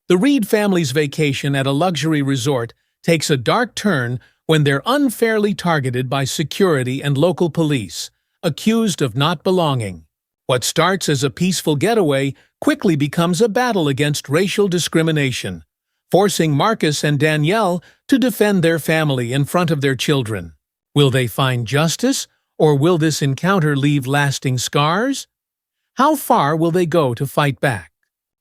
The Reed family's vacation at a luxury resort takes a dark turn when they're unfairly targeted by security and local police, accused of not belonging. What starts as a peaceful getaway quickly becomes a battle against racial discrimination, forcing Marcus and Danielle to defend their family in front of their children. Will they find justice, or will this encounter leave lasting scars? How far will they go to fight back?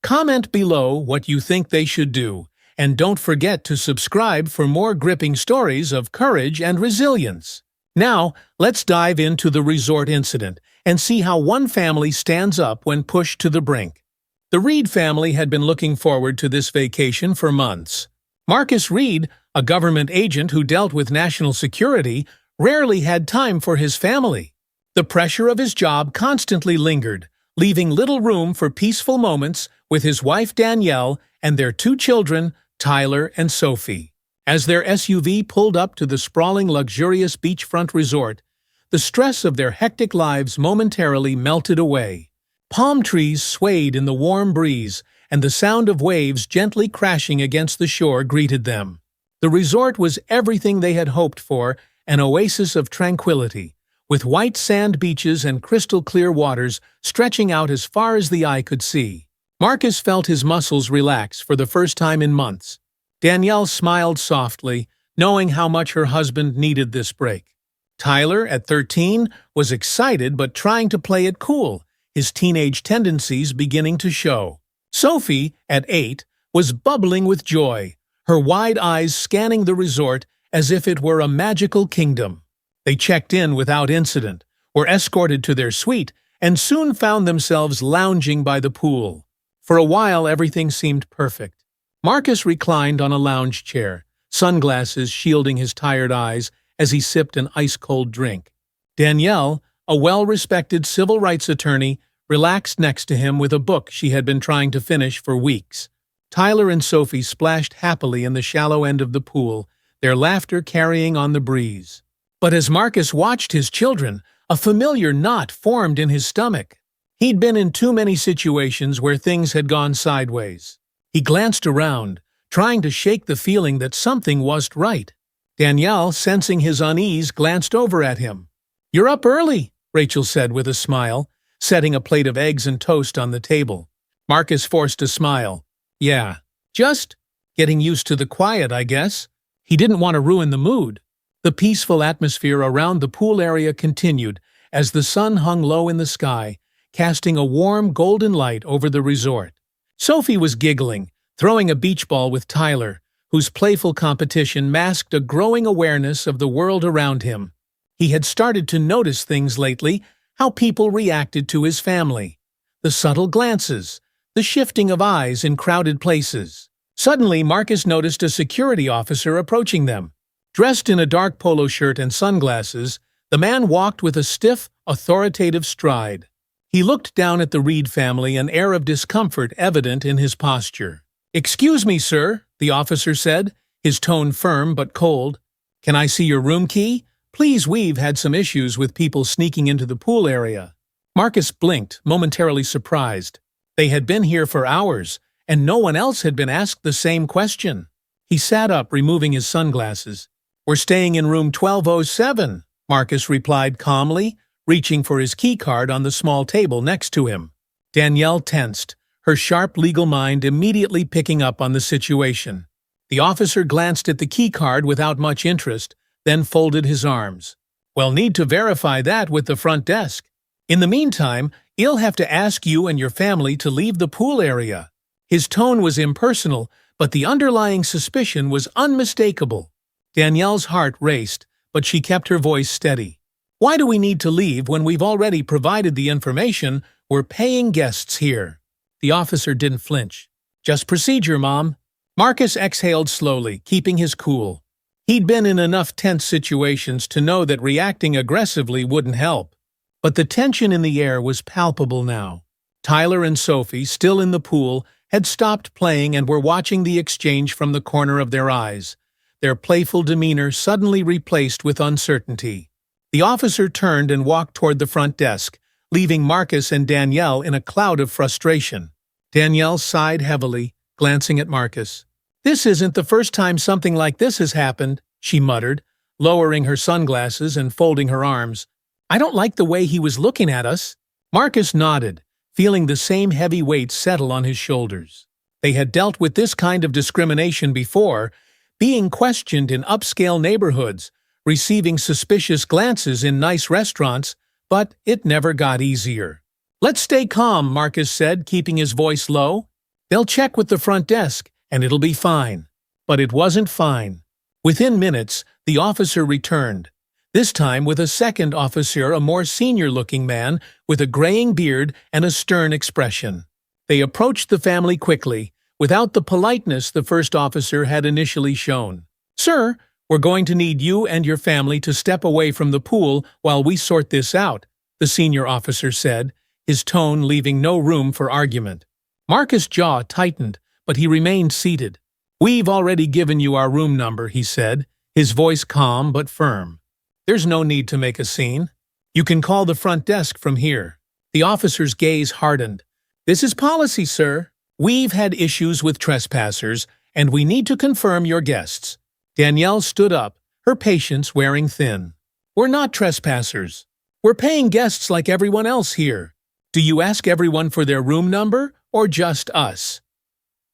Comment below what you think they should do, and don't forget to subscribe for more gripping stories of courage and resilience. Now, let's dive into the resort incident and see how one family stands up when pushed to the brink. The Reed family had been looking forward to this vacation for months. Marcus Reed, a government agent who dealt with national security, rarely had time for his family. The pressure of his job constantly lingered, leaving little room for peaceful moments with his wife Danielle and their two children, Tyler and Sophie. As their SUV pulled up to the sprawling, luxurious beachfront resort, the stress of their hectic lives momentarily melted away. Palm trees swayed in the warm breeze, and the sound of waves gently crashing against the shore greeted them. The resort was everything they had hoped for, an oasis of tranquility, with white sand beaches and crystal-clear waters stretching out as far as the eye could see. Marcus felt his muscles relax for the first time in months. Danielle smiled softly, knowing how much her husband needed this break. Tyler, at 13, was excited but trying to play it cool, his teenage tendencies beginning to show. Sophie, at 8, was bubbling with joy, her wide eyes scanning the resort as if it were a magical kingdom. They checked in without incident, were escorted to their suite, and soon found themselves lounging by the pool. For a while, everything seemed perfect. Marcus reclined on a lounge chair, sunglasses shielding his tired eyes as he sipped an ice-cold drink. Danielle, a well-respected civil rights attorney, relaxed next to him with a book she had been trying to finish for weeks. Tyler and Sophie splashed happily in the shallow end of the pool, their laughter carrying on the breeze. But as Marcus watched his children, a familiar knot formed in his stomach. He'd been in too many situations where things had gone sideways. He glanced around, trying to shake the feeling that something wasn't right. Danielle, sensing his unease, glanced over at him. "You're up early," Rachel said with a smile, setting a plate of eggs and toast on the table. Marcus forced a smile. "Yeah, just getting used to the quiet, I guess." He didn't want to ruin the mood. The peaceful atmosphere around the pool area continued as the sun hung low in the sky, casting a warm golden light over the resort. Sophie was giggling, throwing a beach ball with Tyler, whose playful competition masked a growing awareness of the world around him. He had started to notice things lately, how people reacted to his family. The subtle glances, the shifting of eyes in crowded places. Suddenly, Marcus noticed a security officer approaching them. Dressed in a dark polo shirt and sunglasses, the man walked with a stiff, authoritative stride. He looked down at the Reed family, an air of discomfort evident in his posture. "Excuse me, sir," the officer said, his tone firm but cold. "Can I see your room key? Please, we've had some issues with people sneaking into the pool area." Marcus blinked, momentarily surprised. They had been here for hours, and no one else had been asked the same question. He sat up, removing his sunglasses. "We're staying in room 1207, Marcus replied calmly, reaching for his keycard on the small table next to him. Danielle tensed, her sharp legal mind immediately picking up on the situation. The officer glanced at the keycard without much interest, then folded his arms. "We'll need to verify that with the front desk. In the meantime, I'll have to ask you and your family to leave the pool area." His tone was impersonal, but the underlying suspicion was unmistakable. Danielle's heart raced, but she kept her voice steady. "Why do we need to leave when we've already provided the information? We're paying guests here." The officer didn't flinch. "Just procedure, Mom." Marcus exhaled slowly, keeping his cool. He'd been in enough tense situations to know that reacting aggressively wouldn't help. But the tension in the air was palpable now. Tyler and Sophie, still in the pool, had stopped playing and were watching the exchange from the corner of their eyes, their playful demeanor suddenly replaced with uncertainty. The officer turned and walked toward the front desk, leaving Marcus and Danielle in a cloud of frustration. Danielle sighed heavily, glancing at Marcus. "This isn't the first time something like this has happened," she muttered, lowering her sunglasses and folding her arms. "I don't like the way he was looking at us." Marcus nodded, feeling the same heavy weight settle on his shoulders. They had dealt with this kind of discrimination before, being questioned in upscale neighborhoods, receiving suspicious glances in nice restaurants, but it never got easier. "Let's stay calm," Marcus said, keeping his voice low. "They'll check with the front desk, and it'll be fine." But it wasn't fine. Within minutes, the officer returned, this time with a second officer, a more senior-looking man with a graying beard and a stern expression. They approached the family quickly, without the politeness the first officer had initially shown. "Sir, we're going to need you and your family to step away from the pool while we sort this out," the senior officer said, his tone leaving no room for argument. Marcus' jaw tightened, but he remained seated. "We've already given you our room number," he said, his voice calm but firm. "There's no need to make a scene. You can call the front desk from here." The officer's gaze hardened. "This is policy, sir. We've had issues with trespassers, and we need to confirm your guests." Danielle stood up, her patience wearing thin. "We're not trespassers. We're paying guests like everyone else here. Do you ask everyone for their room number, or just us?"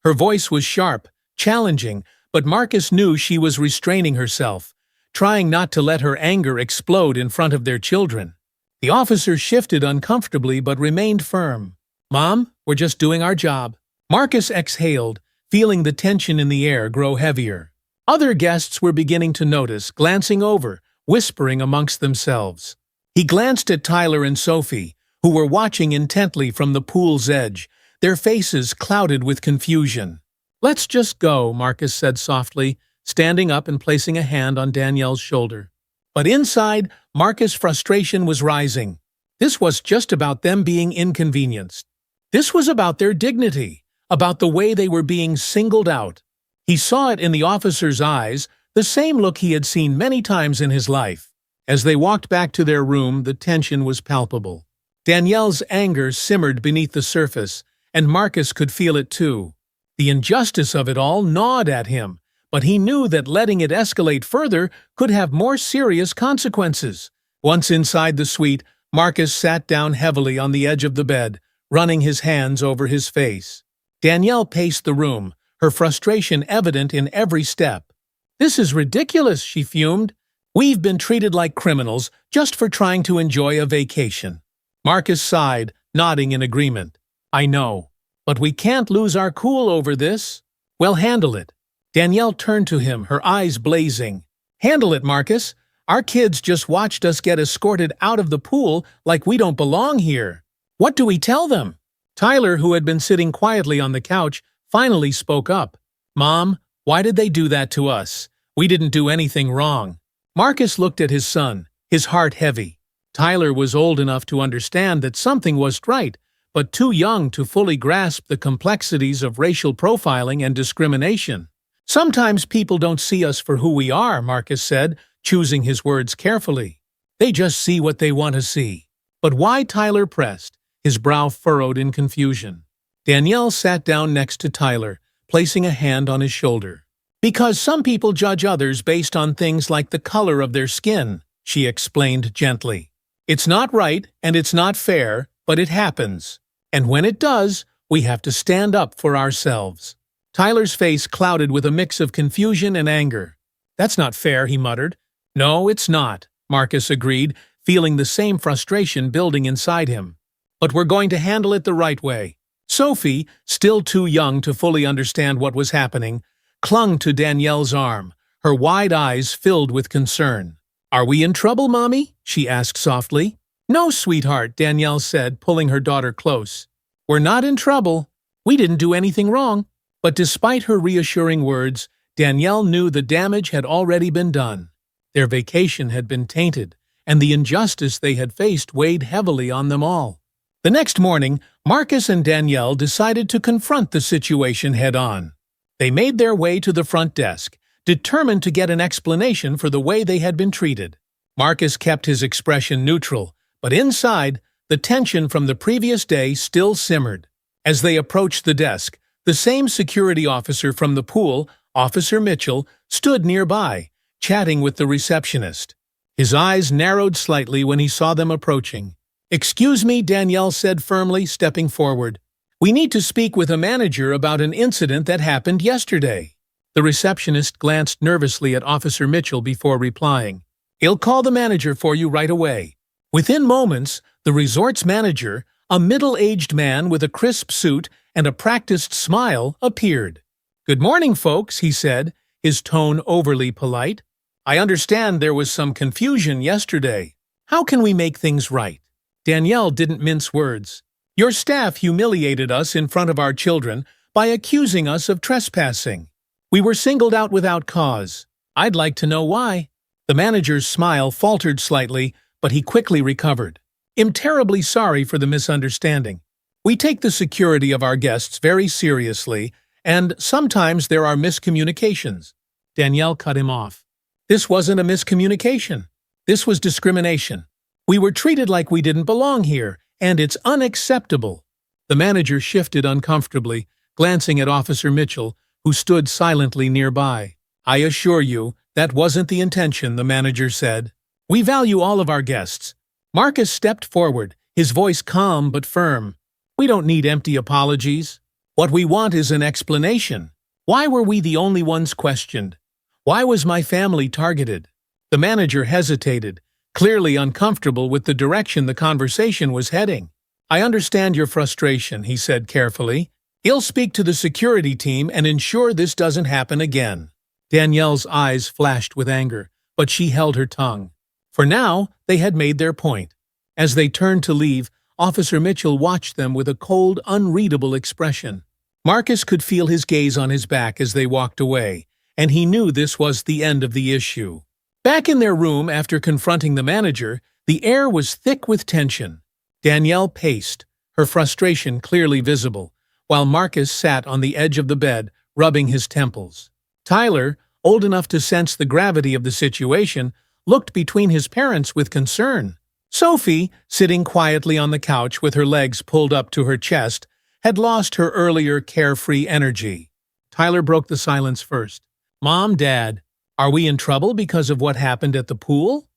Her voice was sharp, challenging, but Marcus knew she was restraining herself, trying not to let her anger explode in front of their children. The officer shifted uncomfortably but remained firm. "Mom, we're just doing our job." Marcus exhaled, feeling the tension in the air grow heavier. Other guests were beginning to notice, glancing over, whispering amongst themselves. He glanced at Tyler and Sophie, who were watching intently from the pool's edge, their faces clouded with confusion. "Let's just go," Marcus said softly, standing up and placing a hand on Danielle's shoulder. But inside, Marcus' frustration was rising. This was just about them being inconvenienced. This was about their dignity, about the way they were being singled out. He saw it in the officer's eyes, the same look he had seen many times in his life. As they walked back to their room, the tension was palpable. Danielle's anger simmered beneath the surface, and Marcus could feel it too. The injustice of it all gnawed at him, but he knew that letting it escalate further could have more serious consequences. Once inside the suite, Marcus sat down heavily on the edge of the bed, running his hands over his face. Danielle paced the room, her frustration evident in every step. "This is ridiculous," she fumed. "We've been treated like criminals just for trying to enjoy a vacation." Marcus sighed, nodding in agreement. "I know, but we can't lose our cool over this." "Well, handle it." Danielle turned to him, her eyes blazing. "Handle it, Marcus. Our kids just watched us get escorted out of the pool like we don't belong here. What do we tell them?" Tyler, who had been sitting quietly on the couch, finally spoke up. "Mom, why did they do that to us? We didn't do anything wrong." Marcus looked at his son, his heart heavy. Tyler was old enough to understand that something wasn't right, but too young to fully grasp the complexities of racial profiling and discrimination. "Sometimes people don't see us for who we are," Marcus said, choosing his words carefully. "They just see what they want to see." "But why?" Tyler pressed, his brow furrowed in confusion. Danielle sat down next to Tyler, placing a hand on his shoulder. "Because some people judge others based on things like the color of their skin," she explained gently. "It's not right and it's not fair, but it happens. And when it does, we have to stand up for ourselves." Tyler's face clouded with a mix of confusion and anger. "That's not fair," he muttered. "No, it's not," Marcus agreed, feeling the same frustration building inside him. "But we're going to handle it the right way." Sophie, still too young to fully understand what was happening, clung to Danielle's arm, her wide eyes filled with concern. "Are we in trouble, Mommy?" she asked softly. "No, sweetheart," Danielle said, pulling her daughter close. "We're not in trouble. We didn't do anything wrong." But despite her reassuring words, Danielle knew the damage had already been done. Their vacation had been tainted, and the injustice they had faced weighed heavily on them all. The next morning, Marcus and Danielle decided to confront the situation head-on. They made their way to the front desk, determined to get an explanation for the way they had been treated. Marcus kept his expression neutral, but inside, the tension from the previous day still simmered. As they approached the desk, The same security officer from the pool, Officer Mitchell, stood nearby, chatting with the receptionist. His eyes narrowed slightly when he saw them approaching. "Excuse me," Danielle said firmly, stepping forward. "We need to speak with a manager about an incident that happened yesterday." The receptionist glanced nervously at Officer Mitchell before replying. "He'll call the manager for you right away." Within moments, the resort's manager, a middle-aged man with a crisp suit and a practiced smile, appeared. "Good morning, folks," he said, his tone overly polite. "I understand there was some confusion yesterday. How can we make things right?" Danielle didn't mince words. "Your staff humiliated us in front of our children by accusing us of trespassing. We were singled out without cause. I'd like to know why." The manager's smile faltered slightly, but he quickly recovered. "I'm terribly sorry for the misunderstanding. We take the security of our guests very seriously, and sometimes there are miscommunications." Danielle cut him off. "This wasn't a miscommunication. This was discrimination. We were treated like we didn't belong here, and it's unacceptable." The manager shifted uncomfortably, glancing at Officer Mitchell, who stood silently nearby. "I assure you, that wasn't the intention," the manager said. "We value all of our guests." Marcus stepped forward, his voice calm but firm. "We don't need empty apologies. What we want is an explanation. Why were we the only ones questioned? Why was my family targeted?" The manager hesitated, clearly uncomfortable with the direction the conversation was heading. "I understand your frustration," he said carefully. "He'll speak to the security team and ensure this doesn't happen again." Danielle's eyes flashed with anger, but she held her tongue. For now, they had made their point. As they turned to leave, Officer Mitchell watched them with a cold, unreadable expression. Marcus could feel his gaze on his back as they walked away, and he knew this was the end of the issue. Back in their room after confronting the manager, the air was thick with tension. Danielle paced, her frustration clearly visible, while Marcus sat on the edge of the bed, rubbing his temples. Tyler, old enough to sense the gravity of the situation, looked between his parents with concern. Sophie, sitting quietly on the couch with her legs pulled up to her chest, had lost her earlier carefree energy. Tyler broke the silence first. "Mom, Dad, are we in trouble because of what happened at the pool?"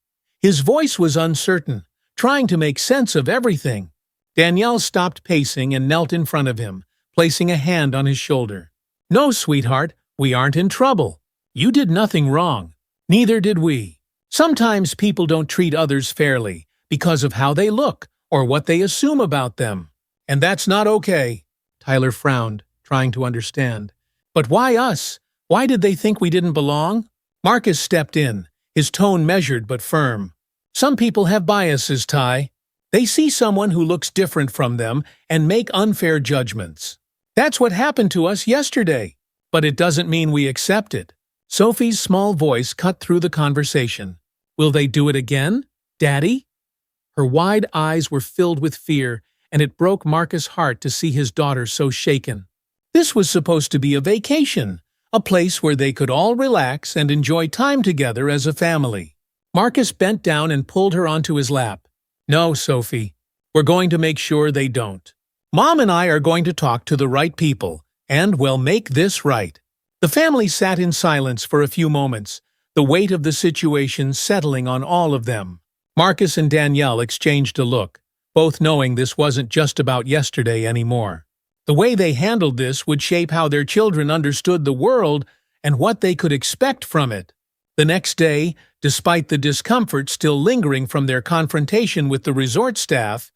His voice was uncertain, trying to make sense of everything. Danielle stopped pacing and knelt in front of him, placing a hand on his shoulder. "No, sweetheart, we aren't in trouble. You did nothing wrong. Neither did we. Sometimes people don't treat others fairly because of how they look or what they assume about them. And that's not okay." Tyler frowned, trying to understand. "But why us? Why did they think we didn't belong?" Marcus stepped in, his tone measured but firm. "Some people have biases, Ty. They see someone who looks different from them and make unfair judgments. That's what happened to us yesterday. But it doesn't mean we accept it." Sophie's small voice cut through the conversation. "Will they do it again, Daddy?" Her wide eyes were filled with fear, and it broke Marcus' heart to see his daughter so shaken. This was supposed to be a vacation, a place where they could all relax and enjoy time together as a family. Marcus bent down and pulled her onto his lap. "No, Sophie, we're going to make sure they don't. Mom and I are going to talk to the right people, and we'll make this right." The family sat in silence for a few moments, the weight of the situation settling on all of them. Marcus and Danielle exchanged a look, both knowing this wasn't just about yesterday anymore. The way they handled this would shape how their children understood the world and what they could expect from it. The next day, despite the discomfort still lingering from their confrontation with the resort staff,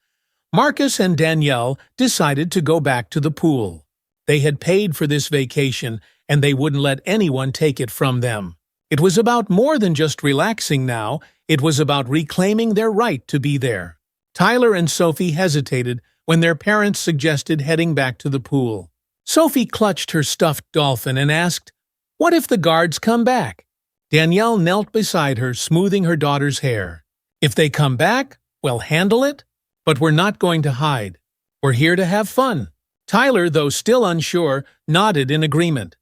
Marcus and Danielle decided to go back to the pool. They had paid for this vacation, and they wouldn't let anyone take it from them. It was about more than just relaxing now, it was about reclaiming their right to be there. Tyler and Sophie hesitated when their parents suggested heading back to the pool. Sophie clutched her stuffed dolphin and asked, "What if the guards come back?" Danielle knelt beside her, smoothing her daughter's hair. "If they come back, we'll handle it, but we're not going to hide. We're here to have fun." Tyler, though still unsure, nodded in agreement.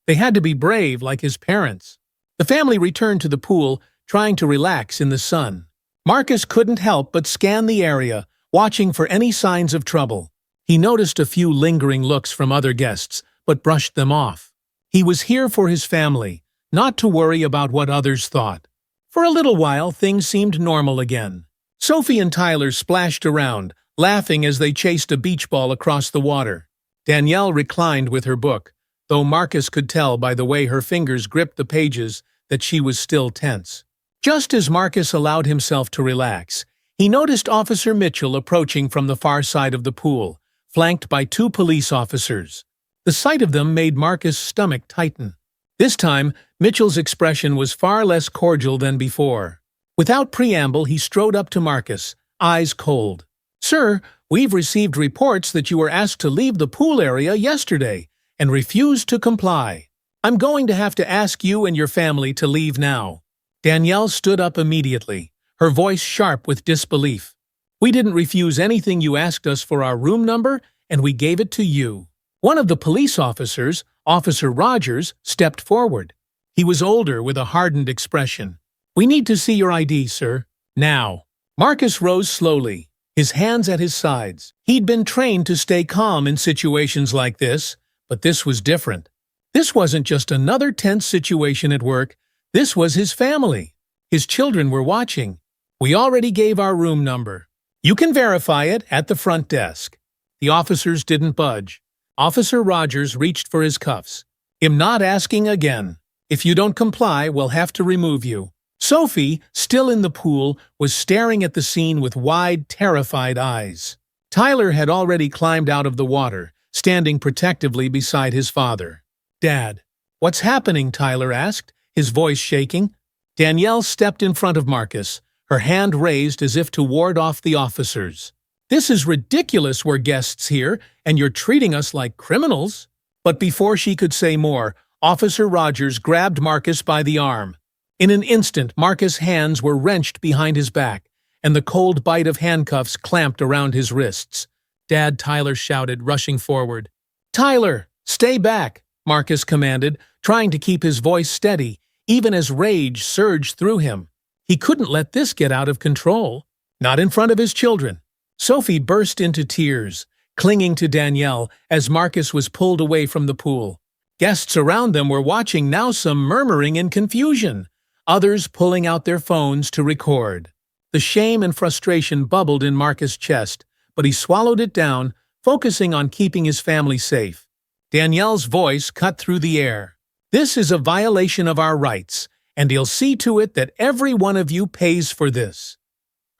They had to be brave like his parents. The family returned to the pool, trying to relax in the sun. Marcus couldn't help but scan the area, watching for any signs of trouble. He noticed a few lingering looks from other guests, but brushed them off. He was here for his family, not to worry about what others thought. For a little while, things seemed normal again. Sophie and Tyler splashed around, laughing as they chased a beach ball across the water. Danielle reclined with her book, though Marcus could tell by the way her fingers gripped the pages that she was still tense. Just as Marcus allowed himself to relax, he noticed Officer Mitchell approaching from the far side of the pool, flanked by 2 police officers. The sight of them made Marcus' stomach tighten. This time, Mitchell's expression was far less cordial than before. Without preamble, he strode up to Marcus, eyes cold. "Sir, we've received reports that you were asked to leave the pool area yesterday and refused to comply. I'm going to have to ask you and your family to leave now." Danielle stood up immediately, her voice sharp with disbelief. "We didn't refuse anything. You asked us for our room number, and we gave it to you." One of the police officers, Officer Rogers, stepped forward. He was older with a hardened expression. "We need to see your ID, sir. Now." Marcus rose slowly, his hands at his sides. He'd been trained to stay calm in situations like this, but this was different. This wasn't just another tense situation at work. This was his family. His children were watching. "We already gave our room number. You can verify it at the front desk." The officers didn't budge. Officer Rogers reached for his cuffs. "I'm not asking again. If you don't comply, we'll have to remove you." Sophie, still in the pool, was staring at the scene with wide, terrified eyes. Tyler had already climbed out of the water, standing protectively beside his father. "Dad, what's happening?" Tyler asked, his voice shaking. Danielle stepped in front of Marcus, her hand raised as if to ward off the officers. "This is ridiculous. We're guests here, and you're treating us like criminals." But before she could say more, Officer Rogers grabbed Marcus by the arm. In an instant, Marcus' hands were wrenched behind his back, and the cold bite of handcuffs clamped around his wrists. "Dad," Tyler shouted, rushing forward. "Tyler, stay back," Marcus commanded, trying to keep his voice steady, even as rage surged through him. He couldn't let this get out of control. Not in front of his children. Sophie burst into tears, clinging to Danielle as Marcus was pulled away from the pool. Guests around them were watching now, some murmuring in confusion, others pulling out their phones to record. The shame and frustration bubbled in Marcus' chest, but he swallowed it down, focusing on keeping his family safe. Danielle's voice cut through the air. "This is a violation of our rights, and he'll see to it that every one of you pays for this."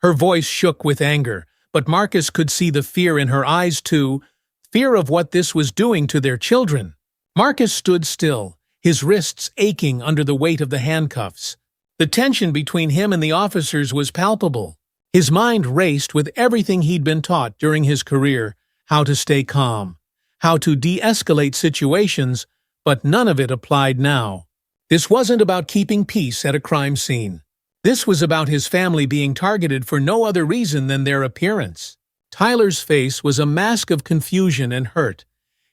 Her voice shook with anger, but Marcus could see the fear in her eyes too, fear of what this was doing to their children. Marcus stood still, his wrists aching under the weight of the handcuffs. The tension between him and the officers was palpable. His mind raced with everything he'd been taught during his career, how to stay calm, how to de-escalate situations, but none of it applied now. This wasn't about keeping peace at a crime scene. This was about his family being targeted for no other reason than their appearance. Tyler's face was a mask of confusion and hurt,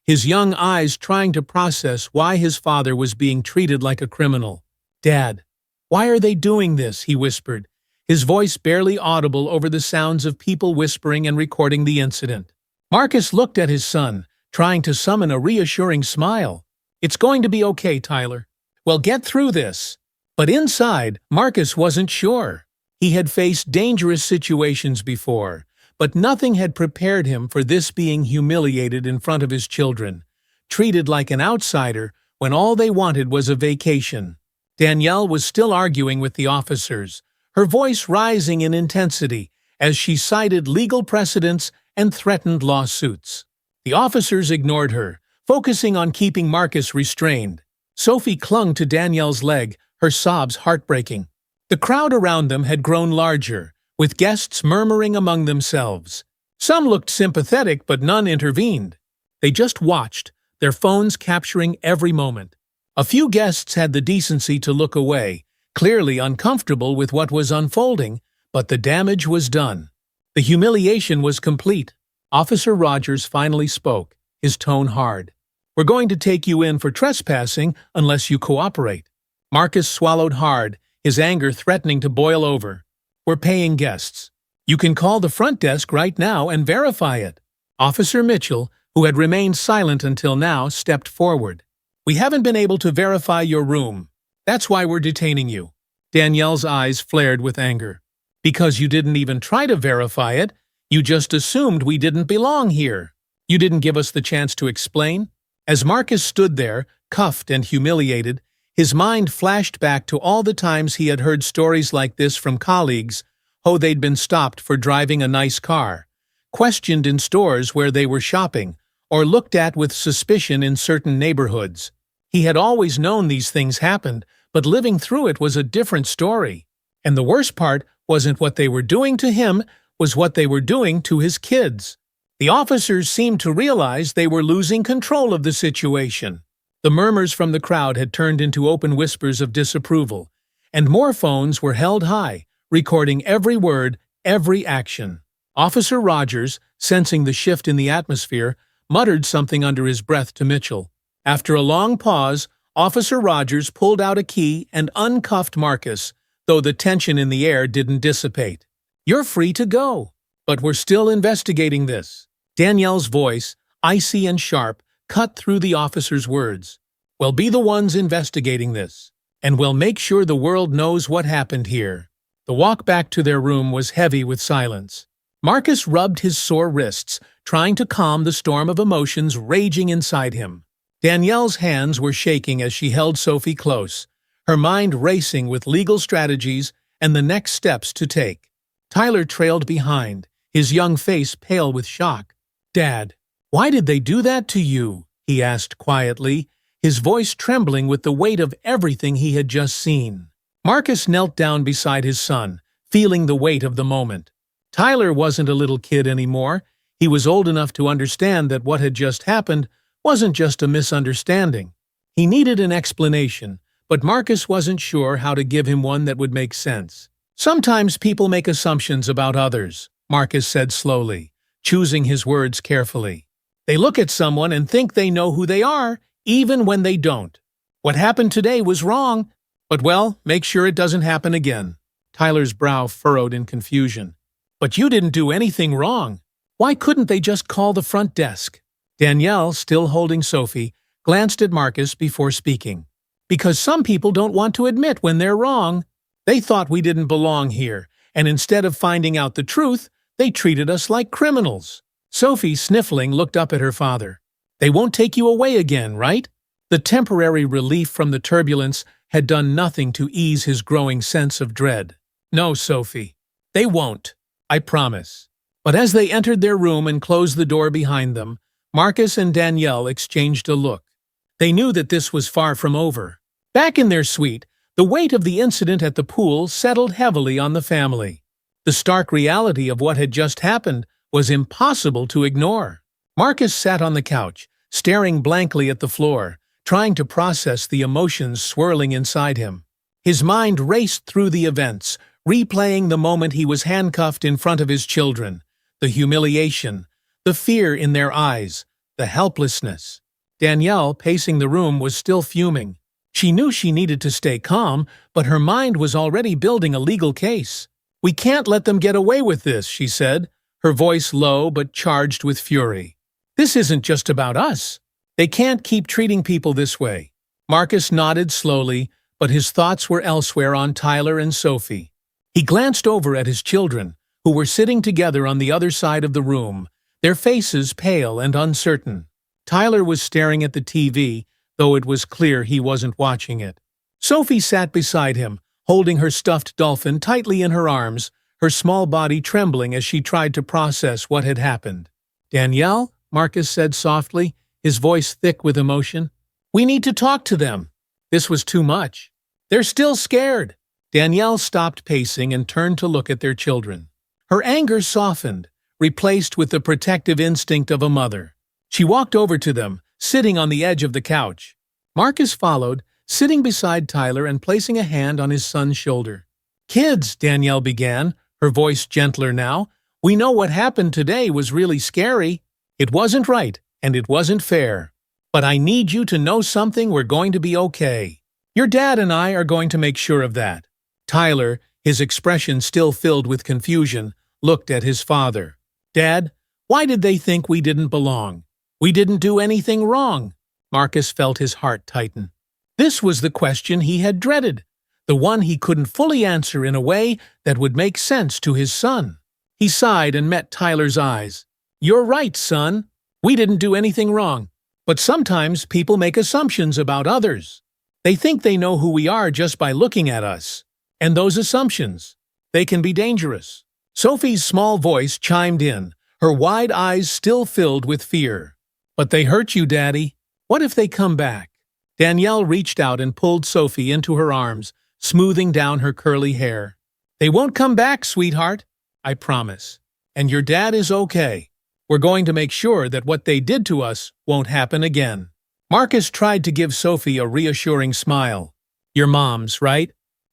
his young eyes trying to process why his father was being treated like a criminal. "Dad, why are they doing this?" he whispered, his voice barely audible over the sounds of people whispering and recording the incident. Marcus looked at his son, trying to summon a reassuring smile. "It's going to be okay, Tyler. We'll get through this." But inside, Marcus wasn't sure. He had faced dangerous situations before, but nothing had prepared him for this, being humiliated in front of his children, treated like an outsider when all they wanted was a vacation. Danielle was still arguing with the officers, her voice rising in intensity as she cited legal precedents and threatened lawsuits. The officers ignored her, focusing on keeping Marcus restrained. Sophie clung to Danielle's leg, her sobs heartbreaking. The crowd around them had grown larger, with guests murmuring among themselves. Some looked sympathetic, but none intervened. They just watched, their phones capturing every moment. A few guests had the decency to look away, clearly uncomfortable with what was unfolding, but the damage was done. The humiliation was complete. Officer Rogers finally spoke, his tone hard. "We're going to take you in for trespassing unless you cooperate." Marcus swallowed hard, his anger threatening to boil over. "We're paying guests. You can call the front desk right now and verify it." Officer Mitchell, who had remained silent until now, stepped forward. "We haven't been able to verify your room. That's why we're detaining you." Danielle's eyes flared with anger. "Because you didn't even try to verify it, you just assumed we didn't belong here. You didn't give us the chance to explain?" As Marcus stood there, cuffed and humiliated, his mind flashed back to all the times he had heard stories like this from colleagues. They'd been stopped for driving a nice car, questioned in stores where they were shopping, or looked at with suspicion in certain neighborhoods. He had always known these things happened, but living through it was a different story. And the worst part wasn't what they were doing to him, was what they were doing to his kids. The officers seemed to realize they were losing control of the situation. The murmurs from the crowd had turned into open whispers of disapproval, and more phones were held high, recording every word, every action. Officer Rogers, sensing the shift in the atmosphere, muttered something under his breath to Mitchell. After a long pause, Officer Rogers pulled out a key and uncuffed Marcus, though the tension in the air didn't dissipate. "You're free to go, but we're still investigating this." Danielle's voice, icy and sharp, cut through the officer's words. "We'll be the ones investigating this, and we'll make sure the world knows what happened here." The walk back to their room was heavy with silence. Marcus rubbed his sore wrists, trying to calm the storm of emotions raging inside him. Danielle's hands were shaking as she held Sophie close, her mind racing with legal strategies and the next steps to take. Tyler trailed behind, his young face pale with shock. "Dad, why did they do that to you?" he asked quietly, his voice trembling with the weight of everything he had just seen. Marcus knelt down beside his son, feeling the weight of the moment. Tyler wasn't a little kid anymore. He was old enough to understand that what had just happened wasn't just a misunderstanding. He needed an explanation, but Marcus wasn't sure how to give him one that would make sense. "Sometimes people make assumptions about others," Marcus said slowly, choosing his words carefully. "They look at someone and think they know who they are, even when they don't. What happened today was wrong, but well, make sure it doesn't happen again." Tyler's brow furrowed in confusion. "But you didn't do anything wrong. Why couldn't they just call the front desk?" Danielle, still holding Sophie, glanced at Marcus before speaking. "Because some people don't want to admit when they're wrong. They thought we didn't belong here, and instead of finding out the truth, they treated us like criminals." Sophie, sniffling, looked up at her father. "They won't take you away again, right?" The temporary relief from the turbulence had done nothing to ease his growing sense of dread. "No, Sophie. They won't. I promise." But as they entered their room and closed the door behind them, Marcus and Danielle exchanged a look. They knew that this was far from over. Back in their suite, the weight of the incident at the pool settled heavily on the family. The stark reality of what had just happened was impossible to ignore. Marcus sat on the couch, staring blankly at the floor, trying to process the emotions swirling inside him. His mind raced through the events, replaying the moment he was handcuffed in front of his children, the humiliation, the fear in their eyes, the helplessness. Danielle, pacing the room, was still fuming. She knew she needed to stay calm, but her mind was already building a legal case. "We can't let them get away with this," she said, her voice low but charged with fury. "This isn't just about us. They can't keep treating people this way." Marcus nodded slowly, but his thoughts were elsewhere on Tyler and Sophie. He glanced over at his children, who were sitting together on the other side of the room, their faces pale and uncertain. Tyler was staring at the TV, though it was clear he wasn't watching it. Sophie sat beside him, holding her stuffed dolphin tightly in her arms, her small body trembling as she tried to process what had happened. "Danielle," Marcus said softly, his voice thick with emotion, "we need to talk to them. This was too much. They're still scared." Danielle stopped pacing and turned to look at their children. Her anger softened, replaced with the protective instinct of a mother. She walked over to them, sitting on the edge of the couch. Marcus followed, sitting beside Tyler and placing a hand on his son's shoulder. "Kids," Danielle began, her voice gentler now, "we know what happened today was really scary. It wasn't right, and it wasn't fair. But I need you to know something. We're going to be okay. Your dad and I are going to make sure of that." Tyler, his expression still filled with confusion, looked at his father. "Dad, why did they think we didn't belong?" We didn't do anything wrong. Marcus felt his heart tighten. This was the question he had dreaded, the one he couldn't fully answer in a way that would make sense to his son. He sighed and met Tyler's eyes. You're right, son. We didn't do anything wrong. But sometimes people make assumptions about others. They think they know who we are just by looking at us. And those assumptions, they can be dangerous. Sophie's small voice chimed in, her wide eyes still filled with fear. But they hurt you, Daddy. What if they come back? Danielle reached out and pulled Sophie into her arms, smoothing down her curly hair. They won't come back, sweetheart. I promise. And your dad is okay. We're going to make sure that what they did to us won't happen again. Marcus tried to give Sophie a reassuring smile. Your mom's, right?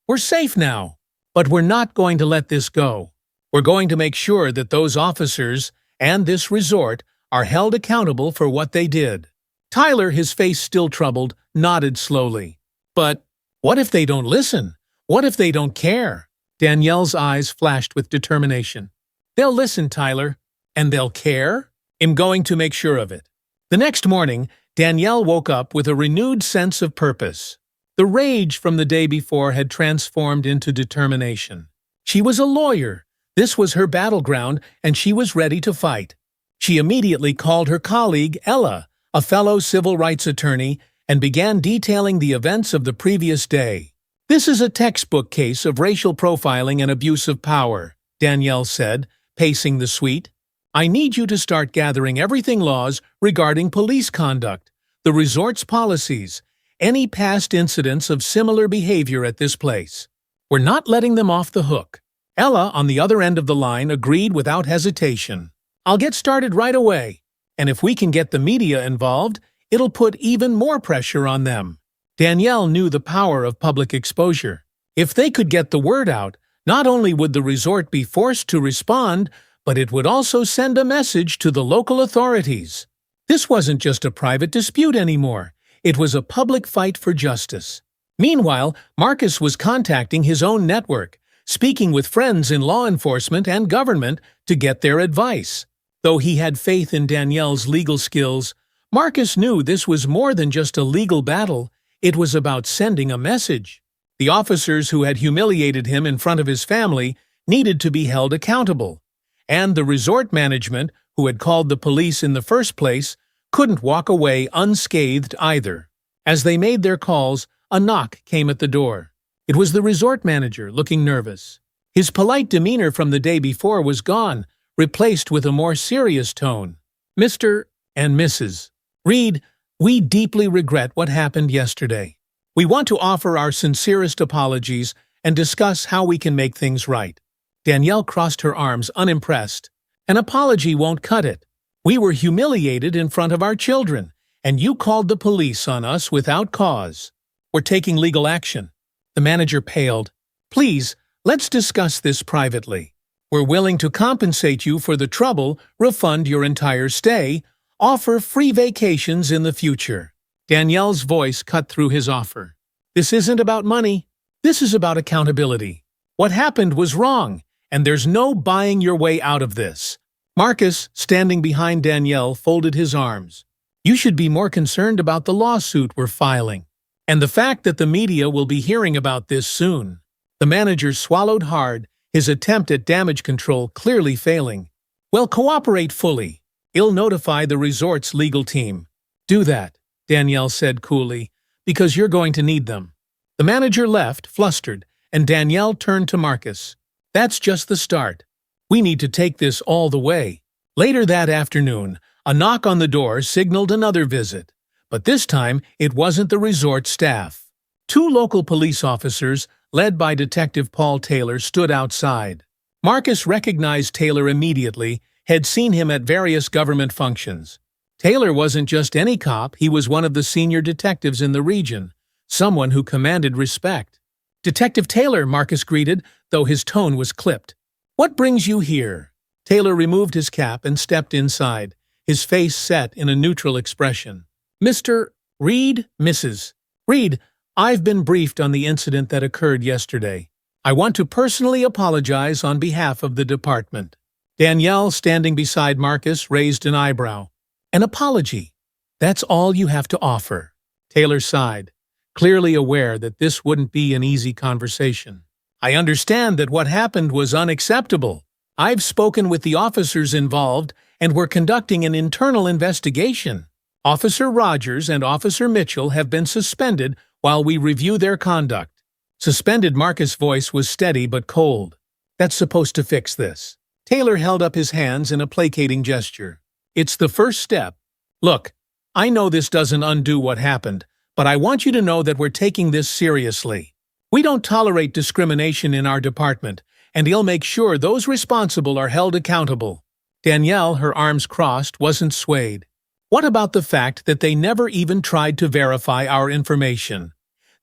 We're safe now. But we're not going to let this go. We're going to make sure that those officers and this resort are held accountable for what they did. Tyler, his face still troubled, nodded slowly. But what if they don't listen? What if they don't care? Danielle's eyes flashed with determination. They'll listen, Tyler. And they'll care? I'm going to make sure of it. The next morning, Danielle woke up with a renewed sense of purpose. The rage from the day before had transformed into determination. She was a lawyer. This was her battleground, and she was ready to fight. She immediately called her colleague, Ella, a fellow civil rights attorney, and began detailing the events of the previous day. This is a textbook case of racial profiling and abuse of power, Danielle said, pacing the suite. I need you to start gathering everything laws regarding police conduct, the resort's policies, any past incidents of similar behavior at this place. We're not letting them off the hook. Ella, on the other end of the line, agreed without hesitation. I'll get started right away. And if we can get the media involved, it'll put even more pressure on them. Danielle knew the power of public exposure. If they could get the word out, not only would the resort be forced to respond, but it would also send a message to the local authorities. This wasn't just a private dispute anymore. It was a public fight for justice. Meanwhile, Marcus was contacting his own network, speaking with friends in law enforcement and government to get their advice. Though he had faith in Danielle's legal skills, Marcus knew this was more than just a legal battle. It was about sending a message. The officers who had humiliated him in front of his family needed to be held accountable. And the resort management, who had called the police in the first place, couldn't walk away unscathed either. As they made their calls, a knock came at the door. It was the resort manager, looking nervous. His polite demeanor from the day before was gone, replaced with a more serious tone. Mr. and Mrs. Reed, we deeply regret what happened yesterday. We want to offer our sincerest apologies and discuss how we can make things right. Danielle crossed her arms, unimpressed. An apology won't cut it. We were humiliated in front of our children, and you called the police on us without cause. We're taking legal action. The manager paled. Please, let's discuss this privately. We're willing to compensate you for the trouble, refund your entire stay, offer free vacations in the future. Danielle's voice cut through his offer. This isn't about money. This is about accountability. What happened was wrong, and there's no buying your way out of this. Marcus, standing behind Danielle, folded his arms. You should be more concerned about the lawsuit we're filing, and the fact that the media will be hearing about this soon. The manager swallowed hard, his attempt at damage control clearly failing. Well, cooperate fully. I'll notify the resort's legal team. Do that, Danielle said coolly, because you're going to need them. The manager left, flustered, and Danielle turned to Marcus. That's just the start. We need to take this all the way. Later that afternoon, a knock on the door signaled another visit. But this time, it wasn't the resort staff. Two local police officers, led by Detective Paul Taylor, stood outside. Marcus recognized Taylor immediately, had seen him at various government functions. Taylor wasn't just any cop, he was one of the senior detectives in the region, someone who commanded respect. Detective Taylor, Marcus greeted, though his tone was clipped. What brings you here? Taylor removed his cap and stepped inside, his face set in a neutral expression. Mr. Reed, Mrs. Reed, I've been briefed on the incident that occurred yesterday. I want to personally apologize on behalf of the department. Danielle, standing beside Marcus, raised an eyebrow. An apology. That's all you have to offer. Taylor sighed, clearly aware that this wouldn't be an easy conversation. I understand that what happened was unacceptable. I've spoken with the officers involved, and we're conducting an internal investigation. Officer Rogers and Officer Mitchell have been suspended while we review their conduct. Suspended Marcus' voice was steady but cold. That's supposed to fix this. Taylor held up his hands in a placating gesture. It's the first step. Look, I know this doesn't undo what happened, but I want you to know that we're taking this seriously. We don't tolerate discrimination in our department, and he'll make sure those responsible are held accountable. Danielle, her arms crossed, wasn't swayed. What about the fact that they never even tried to verify our information?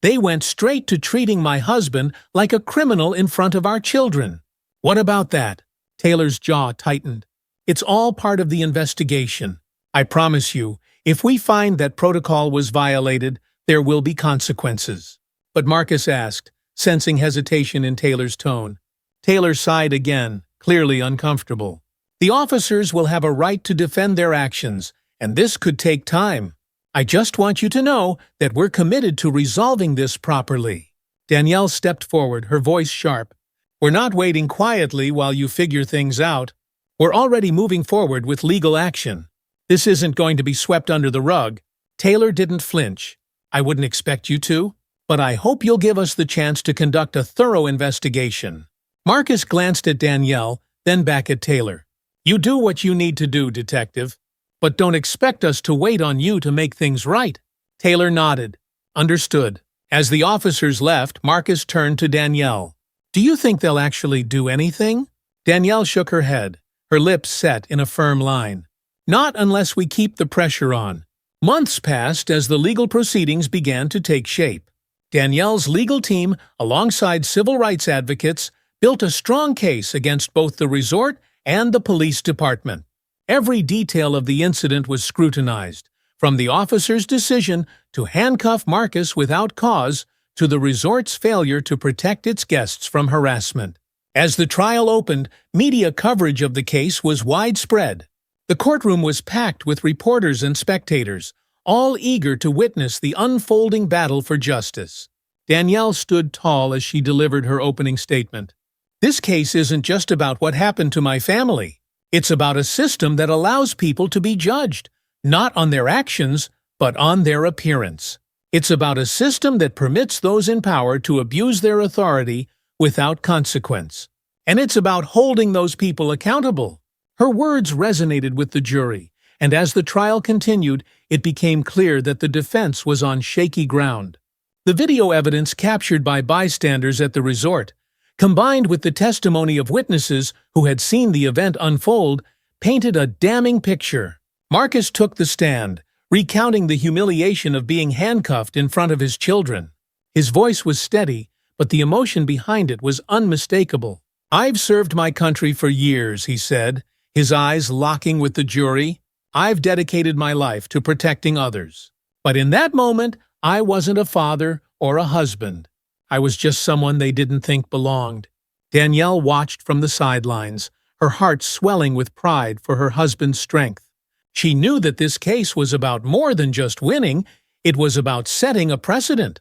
They went straight to treating my husband like a criminal in front of our children. What about that? Taylor's jaw tightened. It's all part of the investigation. I promise you, if we find that protocol was violated, there will be consequences. But Marcus asked, sensing hesitation in Taylor's tone. Taylor sighed again, clearly uncomfortable. The officers will have a right to defend their actions, and this could take time. I just want you to know that we're committed to resolving this properly. Danielle stepped forward, her voice sharp. We're not waiting quietly while you figure things out. We're already moving forward with legal action. This isn't going to be swept under the rug. Taylor didn't flinch. I wouldn't expect you to, but I hope you'll give us the chance to conduct a thorough investigation. Marcus glanced at Danielle, then back at Taylor. You do what you need to do, Detective, but don't expect us to wait on you to make things right. Taylor nodded. Understood. As the officers left, Marcus turned to Danielle. Do you think they'll actually do anything? Danielle shook her head, her lips set in a firm line. Not unless we keep the pressure on. Months passed as the legal proceedings began to take shape. Danielle's legal team, alongside civil rights advocates, built a strong case against both the resort and the police department. Every detail of the incident was scrutinized, from the officer's decision to handcuff Marcus without cause to the resort's failure to protect its guests from harassment. As the trial opened, media coverage of the case was widespread. The courtroom was packed with reporters and spectators, all eager to witness the unfolding battle for justice. Danielle stood tall as she delivered her opening statement. This case isn't just about what happened to my family. It's about a system that allows people to be judged, not on their actions, but on their appearance. It's about a system that permits those in power to abuse their authority without consequence. And it's about holding those people accountable. Her words resonated with the jury, and as the trial continued, it became clear that the defense was on shaky ground. The video evidence captured by bystanders at the resort, combined with the testimony of witnesses who had seen the event unfold, painted a damning picture. Marcus took the stand, recounting the humiliation of being handcuffed in front of his children. His voice was steady, but the emotion behind it was unmistakable. I've served my country for years, he said, his eyes locking with the jury. I've dedicated my life to protecting others. But in that moment, I wasn't a father or a husband. I was just someone they didn't think belonged. Danielle watched from the sidelines, her heart swelling with pride for her husband's strength. She knew that this case was about more than just winning. It was about setting a precedent,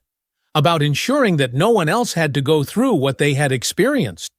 about ensuring that no one else had to go through what they had experienced.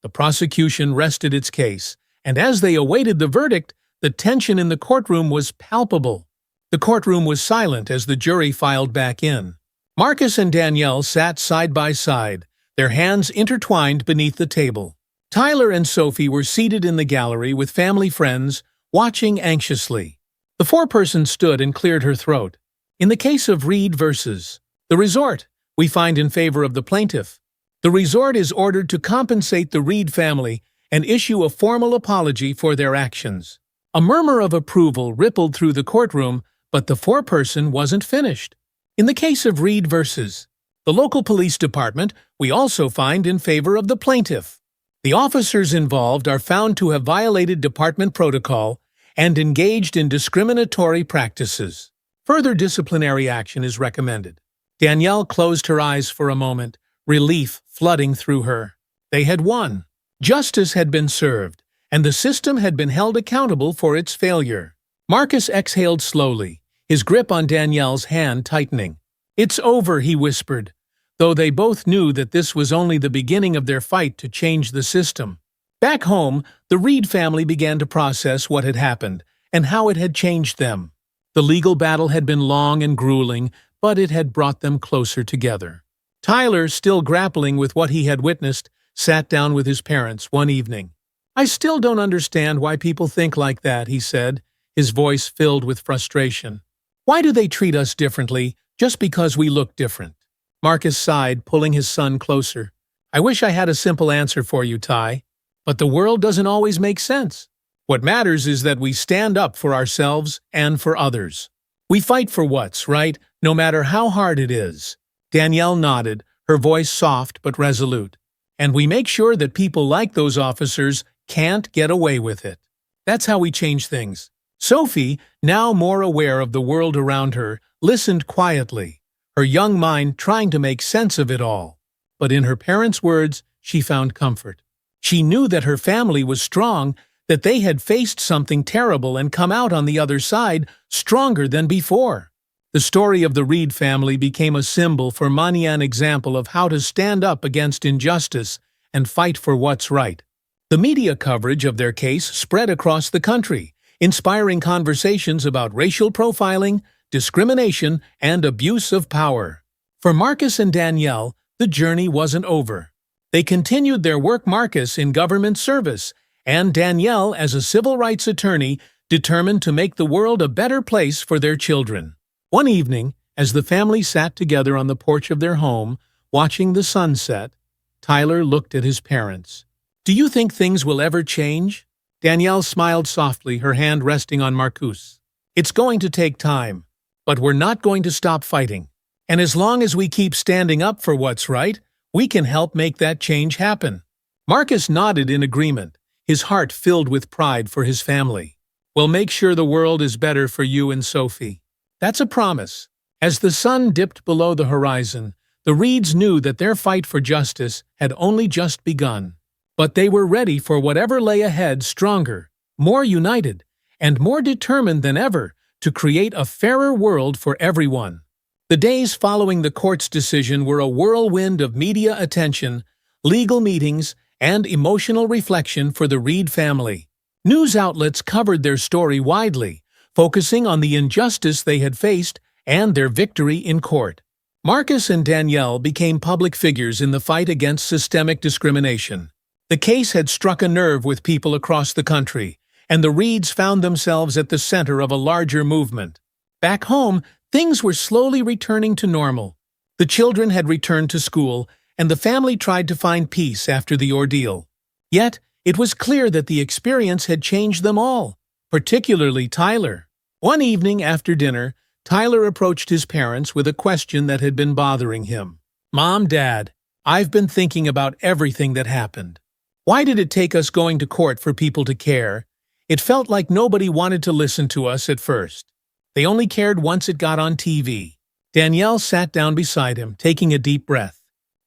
The prosecution rested its case, and as they awaited the verdict, the tension in the courtroom was palpable. The courtroom was silent as the jury filed back in. Marcus and Danielle sat side by side, their hands intertwined beneath the table. Tyler and Sophie were seated in the gallery with family friends, watching anxiously. The foreperson stood and cleared her throat. In the case of Reed versus the resort, we find in favor of the plaintiff. The resort is ordered to compensate the Reed family and issue a formal apology for their actions. A murmur of approval rippled through the courtroom, but the foreperson wasn't finished. In the case of Reed versus the local police department, we also find in favor of the plaintiff. The officers involved are found to have violated department protocol and engaged in discriminatory practices. Further disciplinary action is recommended. Danielle closed her eyes for a moment, relief flooding through her. They had won. Justice had been served, and the system had been held accountable for its failure. Marcus exhaled slowly, his grip on Danielle's hand tightening. "It's over," he whispered, though they both knew that this was only the beginning of their fight to change the system. Back home, the Reed family began to process what had happened and how it had changed them. The legal battle had been long and grueling, but it had brought them closer together. Tyler, still grappling with what he had witnessed, sat down with his parents one evening. "I still don't understand why people think like that," he said, his voice filled with frustration. "Why do they treat us differently just because we look different?" Marcus sighed, pulling his son closer. "I wish I had a simple answer for you, Ty. But the world doesn't always make sense. What matters is that we stand up for ourselves and for others. We fight for what's right, no matter how hard it is." Danielle nodded, her voice soft but resolute. "And we make sure that people like those officers can't get away with it. That's how we change things." Sophie, now more aware of the world around her, listened quietly, her young mind trying to make sense of it all. But in her parents' words, she found comfort. She knew that her family was strong, that they had faced something terrible and come out on the other side stronger than before. The story of the Reed family became a symbol for an example of how to stand up against injustice and fight for what's right. The media coverage of their case spread across the country, inspiring conversations about racial profiling, discrimination, and abuse of power. For Marcus and Danielle, the journey wasn't over. They continued their work, Marcus in government service, and Danielle as a civil rights attorney, determined to make the world a better place for their children. One evening, as the family sat together on the porch of their home, watching the sunset, Tyler looked at his parents. "Do you think things will ever change?" Danielle smiled softly, her hand resting on Marcus. "It's going to take time, but we're not going to stop fighting. And as long as we keep standing up for what's right, we can help make that change happen." Marcus nodded in agreement, his heart filled with pride for his family. "We'll make sure the world is better for you and Sophie. That's a promise." As the sun dipped below the horizon, the Reeds knew that their fight for justice had only just begun. But they were ready for whatever lay ahead, stronger, more united, and more determined than ever to create a fairer world for everyone. The days following the court's decision were a whirlwind of media attention, legal meetings, and emotional reflection for the Reed family. News outlets covered their story widely, focusing on the injustice they had faced and their victory in court. Marcus and Danielle became public figures in the fight against systemic discrimination. The case had struck a nerve with people across the country, and the Reeds found themselves at the center of a larger movement. Back home, things were slowly returning to normal. The children had returned to school, and the family tried to find peace after the ordeal. Yet, it was clear that the experience had changed them all, particularly Tyler. One evening after dinner, Tyler approached his parents with a question that had been bothering him. "Mom, Dad, I've been thinking about everything that happened. Why did it take us going to court for people to care? It felt like nobody wanted to listen to us at first. They only cared once it got on TV." Danielle sat down beside him, taking a deep breath.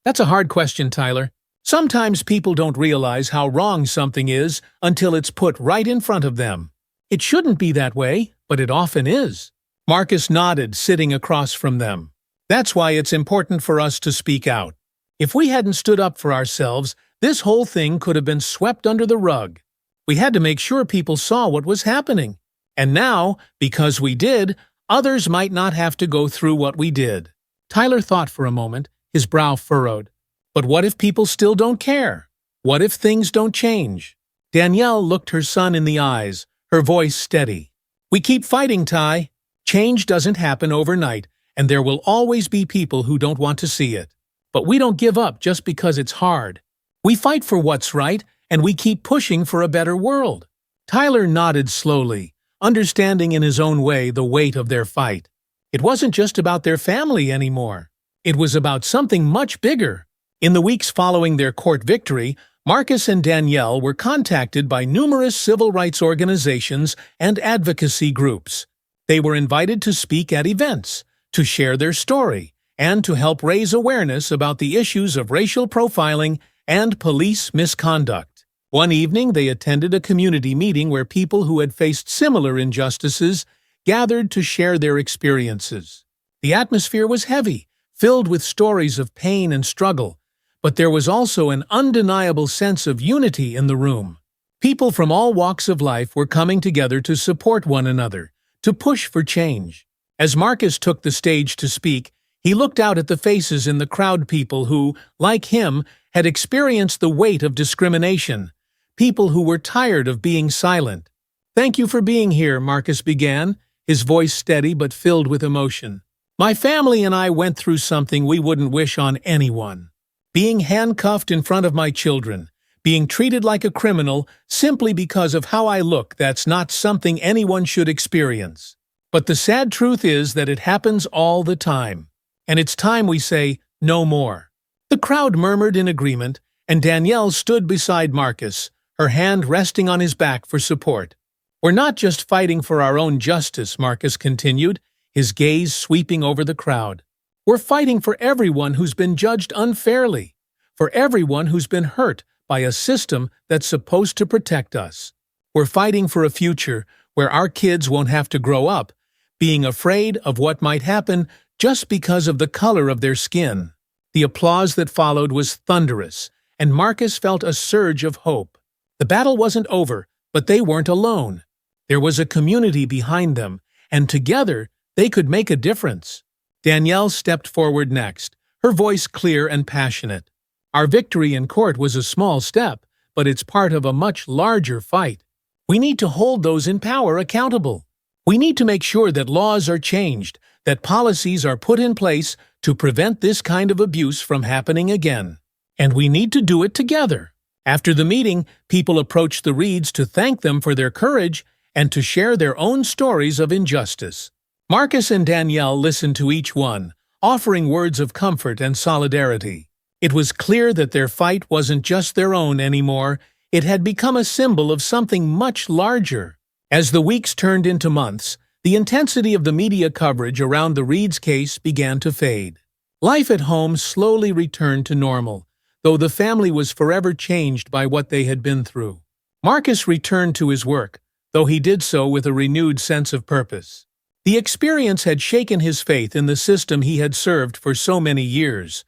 "That's a hard question, Tyler. Sometimes people don't realize how wrong something is until it's put right in front of them. It shouldn't be that way, but it often is." Marcus nodded, sitting across from them. "That's why it's important for us to speak out. If we hadn't stood up for ourselves, this whole thing could have been swept under the rug. We had to make sure people saw what was happening. And now, because we did, others might not have to go through what we did." Tyler thought for a moment, his brow furrowed. "But what if people still don't care? What if things don't change?" Danielle looked her son in the eyes, her voice steady. "We keep fighting, Ty. Change doesn't happen overnight, and there will always be people who don't want to see it. But we don't give up just because it's hard. We fight for what's right, and we keep pushing for a better world." Tyler nodded slowly, understanding in his own way the weight of their fight. It wasn't just about their family anymore. It was about something much bigger. In the weeks following their court victory, Marcus and Danielle were contacted by numerous civil rights organizations and advocacy groups. They were invited to speak at events, to share their story, and to help raise awareness about the issues of racial profiling and police misconduct. One evening, they attended a community meeting where people who had faced similar injustices gathered to share their experiences. The atmosphere was heavy, filled with stories of pain and struggle, but there was also an undeniable sense of unity in the room. People from all walks of life were coming together to support one another, to push for change. As Marcus took the stage to speak, he looked out at the faces in the crowd, people who, like him, had experienced the weight of discrimination, people who were tired of being silent. "Thank you for being here," Marcus began, his voice steady but filled with emotion. "My family and I went through something we wouldn't wish on anyone. Being handcuffed in front of my children, being treated like a criminal simply because of how I look, that's not something anyone should experience. But the sad truth is that it happens all the time. And it's time we say, no more." The crowd murmured in agreement, and Danielle stood beside Marcus, her hand resting on his back for support. "We're not just fighting for our own justice," Marcus continued, his gaze sweeping over the crowd. "We're fighting for everyone who's been judged unfairly, for everyone who's been hurt by a system that's supposed to protect us. We're fighting for a future where our kids won't have to grow up being afraid of what might happen just because of the color of their skin." The applause that followed was thunderous, and Marcus felt a surge of hope. The battle wasn't over, but they weren't alone. There was a community behind them, and together they could make a difference. Danielle stepped forward next, her voice clear and passionate. "Our victory in court was a small step, but it's part of a much larger fight. We need to hold those in power accountable. We need to make sure that laws are changed, that policies are put in place to prevent this kind of abuse from happening again. And we need to do it together." After the meeting, people approached the Reeds to thank them for their courage and to share their own stories of injustice. Marcus and Danielle listened to each one, offering words of comfort and solidarity. It was clear that their fight wasn't just their own anymore, it had become a symbol of something much larger. As the weeks turned into months, the intensity of the media coverage around the Reeds case began to fade. Life at home slowly returned to normal, though the family was forever changed by what they had been through. Marcus returned to his work, though he did so with a renewed sense of purpose. The experience had shaken his faith in the system he had served for so many years,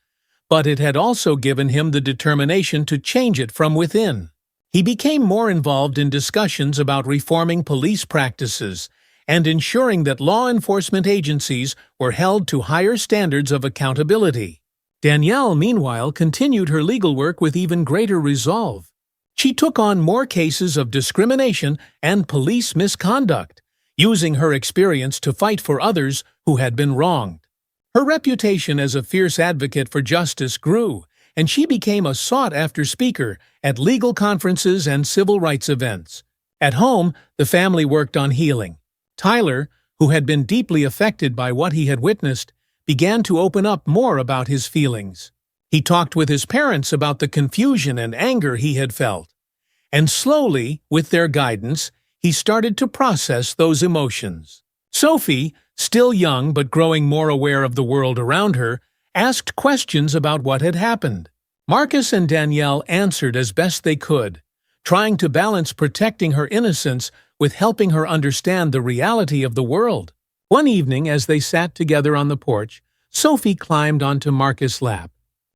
but it had also given him the determination to change it from within. He became more involved in discussions about reforming police practices and ensuring that law enforcement agencies were held to higher standards of accountability. Danielle, meanwhile, continued her legal work with even greater resolve. She took on more cases of discrimination and police misconduct, using her experience to fight for others who had been wronged. Her reputation as a fierce advocate for justice grew, and she became a sought-after speaker at legal conferences and civil rights events. At home, the family worked on healing. Tyler, who had been deeply affected by what he had witnessed, began to open up more about his feelings. He talked with his parents about the confusion and anger he had felt. And slowly, with their guidance, he started to process those emotions. Sophie, still young but growing more aware of the world around her, asked questions about what had happened. Marcus and Danielle answered as best they could, trying to balance protecting her innocence with helping her understand the reality of the world. One evening, as they sat together on the porch, Sophie climbed onto Marcus' lap.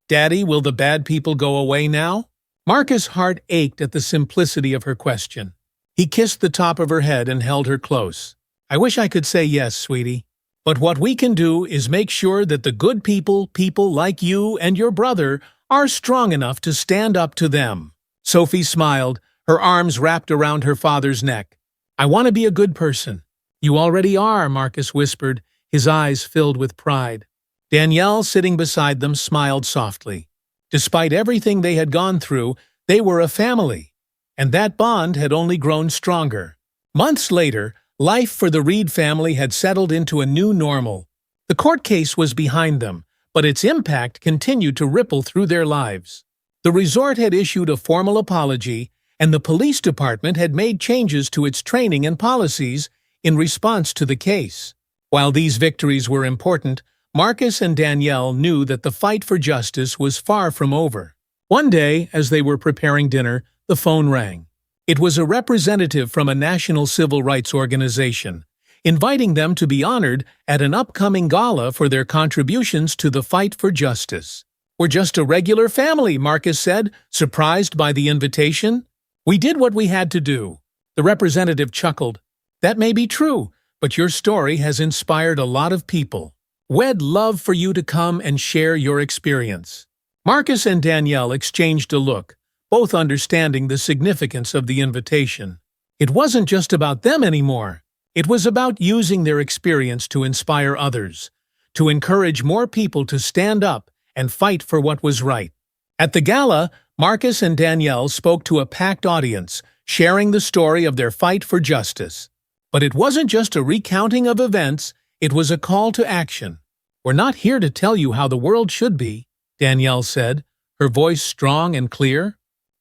"Daddy, will the bad people go away now?" Marcus' heart ached at the simplicity of her question. He kissed the top of her head and held her close. "I wish I could say yes, sweetie. But what we can do is make sure that the good people like you and your brother, are strong enough to stand up to them." Sophie smiled, her arms wrapped around her father's neck. "I want to be a good person." "You already are," Marcus whispered, his eyes filled with pride. Danielle, sitting beside them, smiled softly. Despite everything they had gone through, they were a family, and that bond had only grown stronger. Months later, life for the Reed family had settled into a new normal. The court case was behind them, but its impact continued to ripple through their lives. The resort had issued a formal apology, and the police department had made changes to its training and policies in response to the case. While these victories were important, Marcus and Danielle knew that the fight for justice was far from over. One day, as they were preparing dinner, The phone rang. It was a representative from a national civil rights organization, inviting them to be honored at an upcoming gala for their contributions to the fight for justice. "We're just a regular family," Marcus said, surprised by the invitation. "We did what we had to do." The representative chuckled. "That may be true, but your story has inspired a lot of people. We'd love for you to come and share your experience." Marcus and Danielle exchanged a look, both understanding the significance of the invitation. It wasn't just about them anymore. It was about using their experience to inspire others, to encourage more people to stand up and fight for what was right. At the gala, Marcus and Danielle spoke to a packed audience, sharing the story of their fight for justice. But it wasn't just a recounting of events, it was a call to action. "We're not here to tell you how the world should be," Danielle said, her voice strong and clear.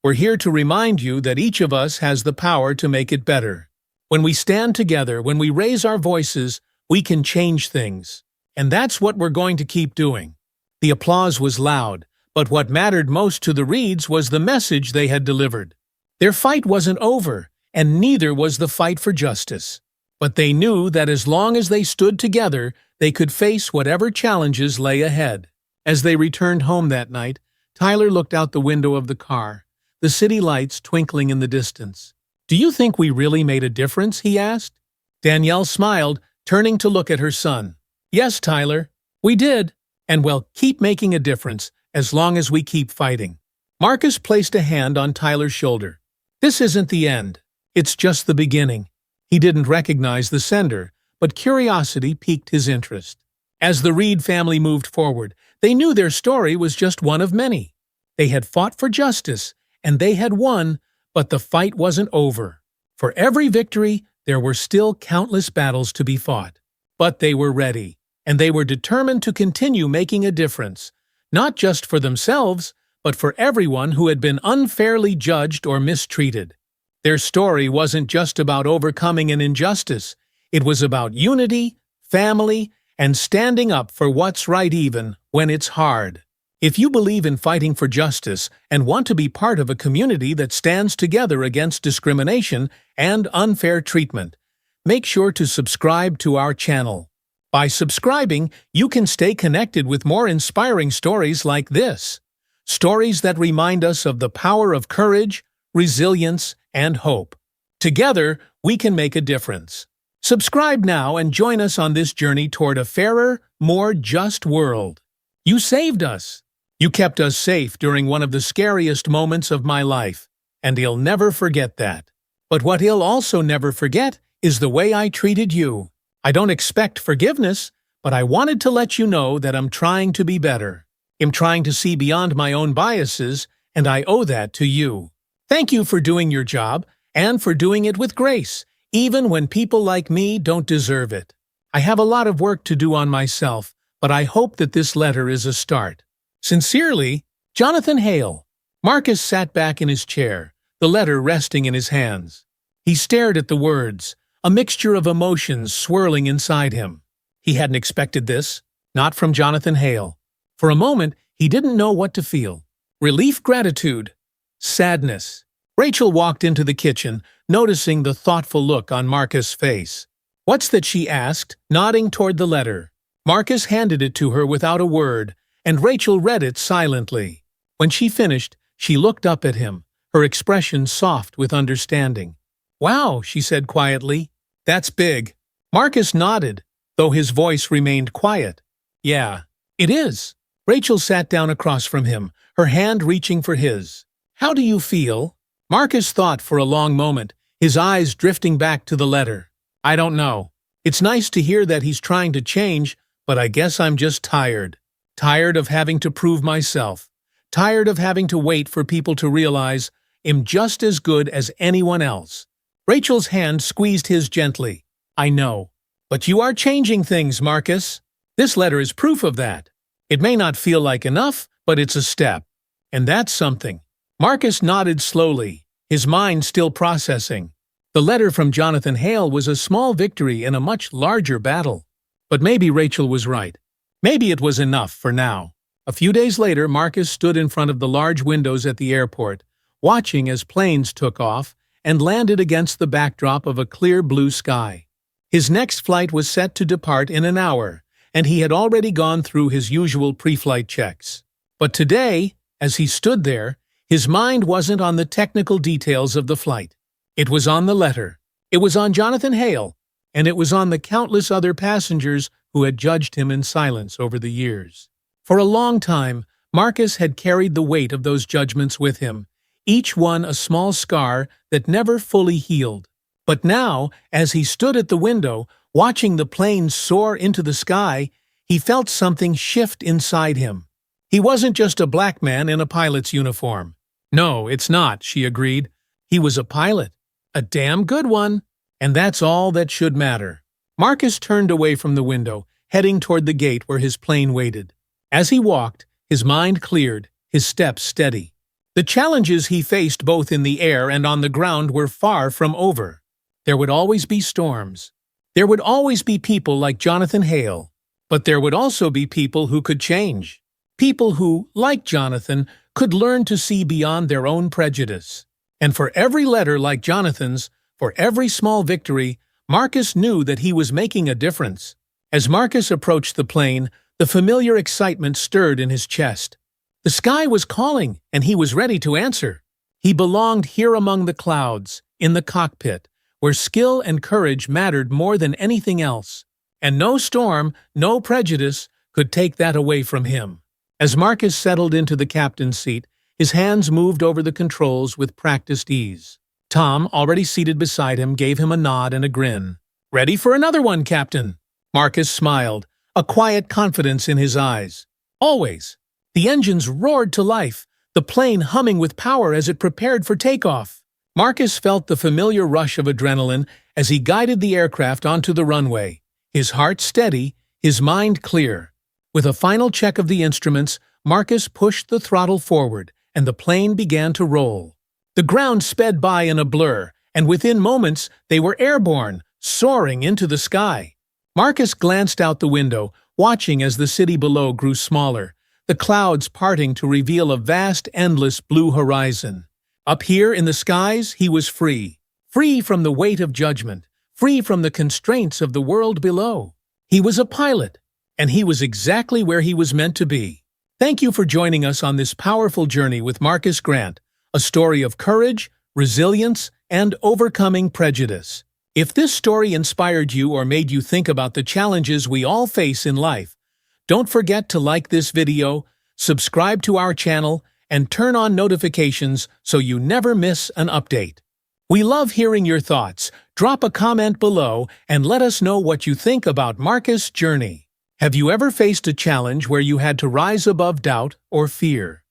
"We're here to remind you that each of us has the power to make it better. When we stand together, when we raise our voices, we can change things. And that's what we're going to keep doing." The applause was loud, but what mattered most to the Reeds was the message they had delivered. Their fight wasn't over, and neither was the fight for justice. But they knew that as long as they stood together, they could face whatever challenges lay ahead. As they returned home that night, Tyler looked out the window of the car, the city lights twinkling in the distance. "Do you think we really made a difference?" he asked. Danielle smiled, turning to look at her son. "Yes, Tyler, we did. And we'll keep making a difference as long as we keep fighting." Marcus placed a hand on Tyler's shoulder. "This isn't the end. It's just the beginning." He didn't recognize the sender, but curiosity piqued his interest. As the Reed family moved forward, they knew their story was just one of many. They had fought for justice, and they had won, but the fight wasn't over. For every victory, there were still countless battles to be fought. But they were ready, and they were determined to continue making a difference, not just for themselves, but for everyone who had been unfairly judged or mistreated. Their story wasn't just about overcoming an injustice. It was about unity, family, and standing up for what's right even when it's hard. If you believe in fighting for justice and want to be part of a community that stands together against discrimination and unfair treatment, make sure to subscribe to our channel. By subscribing, you can stay connected with more inspiring stories like this. Stories that remind us of the power of courage, resilience, and hope. Together, we can make a difference. Subscribe now and join us on this journey toward a fairer, more just world. You saved us. You kept us safe during one of the scariest moments of my life, and he'll never forget that. But what he'll also never forget is the way I treated you. I don't expect forgiveness, but I wanted to let you know that I'm trying to be better. I'm trying to see beyond my own biases, and I owe that to you. Thank you for doing your job, and for doing it with grace, even when people like me don't deserve it. I have a lot of work to do on myself, but I hope that this letter is a start. Sincerely, Jonathan Hale. Marcus sat back in his chair, the letter resting in his hands. He stared at the words, a mixture of emotions swirling inside him. He hadn't expected this, not from Jonathan Hale. For a moment, he didn't know what to feel. Relief, gratitude, sadness. Rachel walked into the kitchen, noticing the thoughtful look on Marcus' face. "What's that?" she asked, nodding toward the letter. Marcus handed it to her without a word, and Rachel read it silently. When she finished, she looked up at him, her expression soft with understanding. "Wow," she said quietly. "That's big." Marcus nodded, though his voice remained quiet. "Yeah, it is." Rachel sat down across from him, her hand reaching for his. "How do you feel?" Marcus thought for a long moment, his eyes drifting back to the letter. "I don't know. It's nice to hear that he's trying to change, but I guess I'm just tired. Tired of having to prove myself. Tired of having to wait for people to realize I'm just as good as anyone else." Rachel's hand squeezed his gently. "I know. But you are changing things, Marcus. This letter is proof of that. It may not feel like enough, but it's a step. And that's something." Marcus nodded slowly, his mind still processing. The letter from Jonathan Hale was a small victory in a much larger battle. But maybe Rachel was right. Maybe it was enough for now. A few days later, Marcus stood in front of the large windows at the airport, watching as planes took off and landed against the backdrop of a clear blue sky. His next flight was set to depart in an hour, and he had already gone through his usual pre-flight checks. But today, as he stood there, his mind wasn't on the technical details of the flight. It was on the letter. It was on Jonathan Hale, and it was on the countless other passengers who had judged him in silence over the years. For a long time, Marcus had carried the weight of those judgments with him, each one a small scar that never fully healed. But now, as he stood at the window, watching the plane soar into the sky, he felt something shift inside him. He wasn't just a black man in a pilot's uniform. No, it's not, she agreed. He was a pilot. A damn good one. And that's all that should matter. Marcus turned away from the window, heading toward the gate where his plane waited. As he walked, his mind cleared, his steps steady. The challenges he faced both in the air and on the ground were far from over. There would always be storms. There would always be people like Jonathan Hale. But there would also be people who could change. People who, like Jonathan, could learn to see beyond their own prejudice. And for every letter like Jonathan's, for every small victory, Marcus knew that he was making a difference. As Marcus approached the plane, the familiar excitement stirred in his chest. The sky was calling, and he was ready to answer. He belonged here among the clouds, in the cockpit, where skill and courage mattered more than anything else. And no storm, no prejudice, could take that away from him. As Marcus settled into the captain's seat, his hands moved over the controls with practiced ease. Tom, already seated beside him, gave him a nod and a grin. "Ready for another one, Captain." Marcus smiled, a quiet confidence in his eyes. Always. The engines roared to life, the plane humming with power as it prepared for takeoff. Marcus felt the familiar rush of adrenaline as he guided the aircraft onto the runway, his heart steady, his mind clear. With a final check of the instruments, Marcus pushed the throttle forward, and the plane began to roll. The ground sped by in a blur, and within moments they were airborne, soaring into the sky. Marcus glanced out the window, watching as the city below grew smaller, the clouds parting to reveal a vast, endless blue horizon. Up here in the skies, he was free. Free from the weight of judgment, free from the constraints of the world below. He was a pilot, and he was exactly where he was meant to be. Thank you for joining us on this powerful journey with Marcus Grant, a story of courage, resilience, and overcoming prejudice. If this story inspired you or made you think about the challenges we all face in life, don't forget to like this video, subscribe to our channel, and turn on notifications so you never miss an update. We love hearing your thoughts. Drop a comment below and let us know what you think about Marcus' journey. Have you ever faced a challenge where you had to rise above doubt or fear?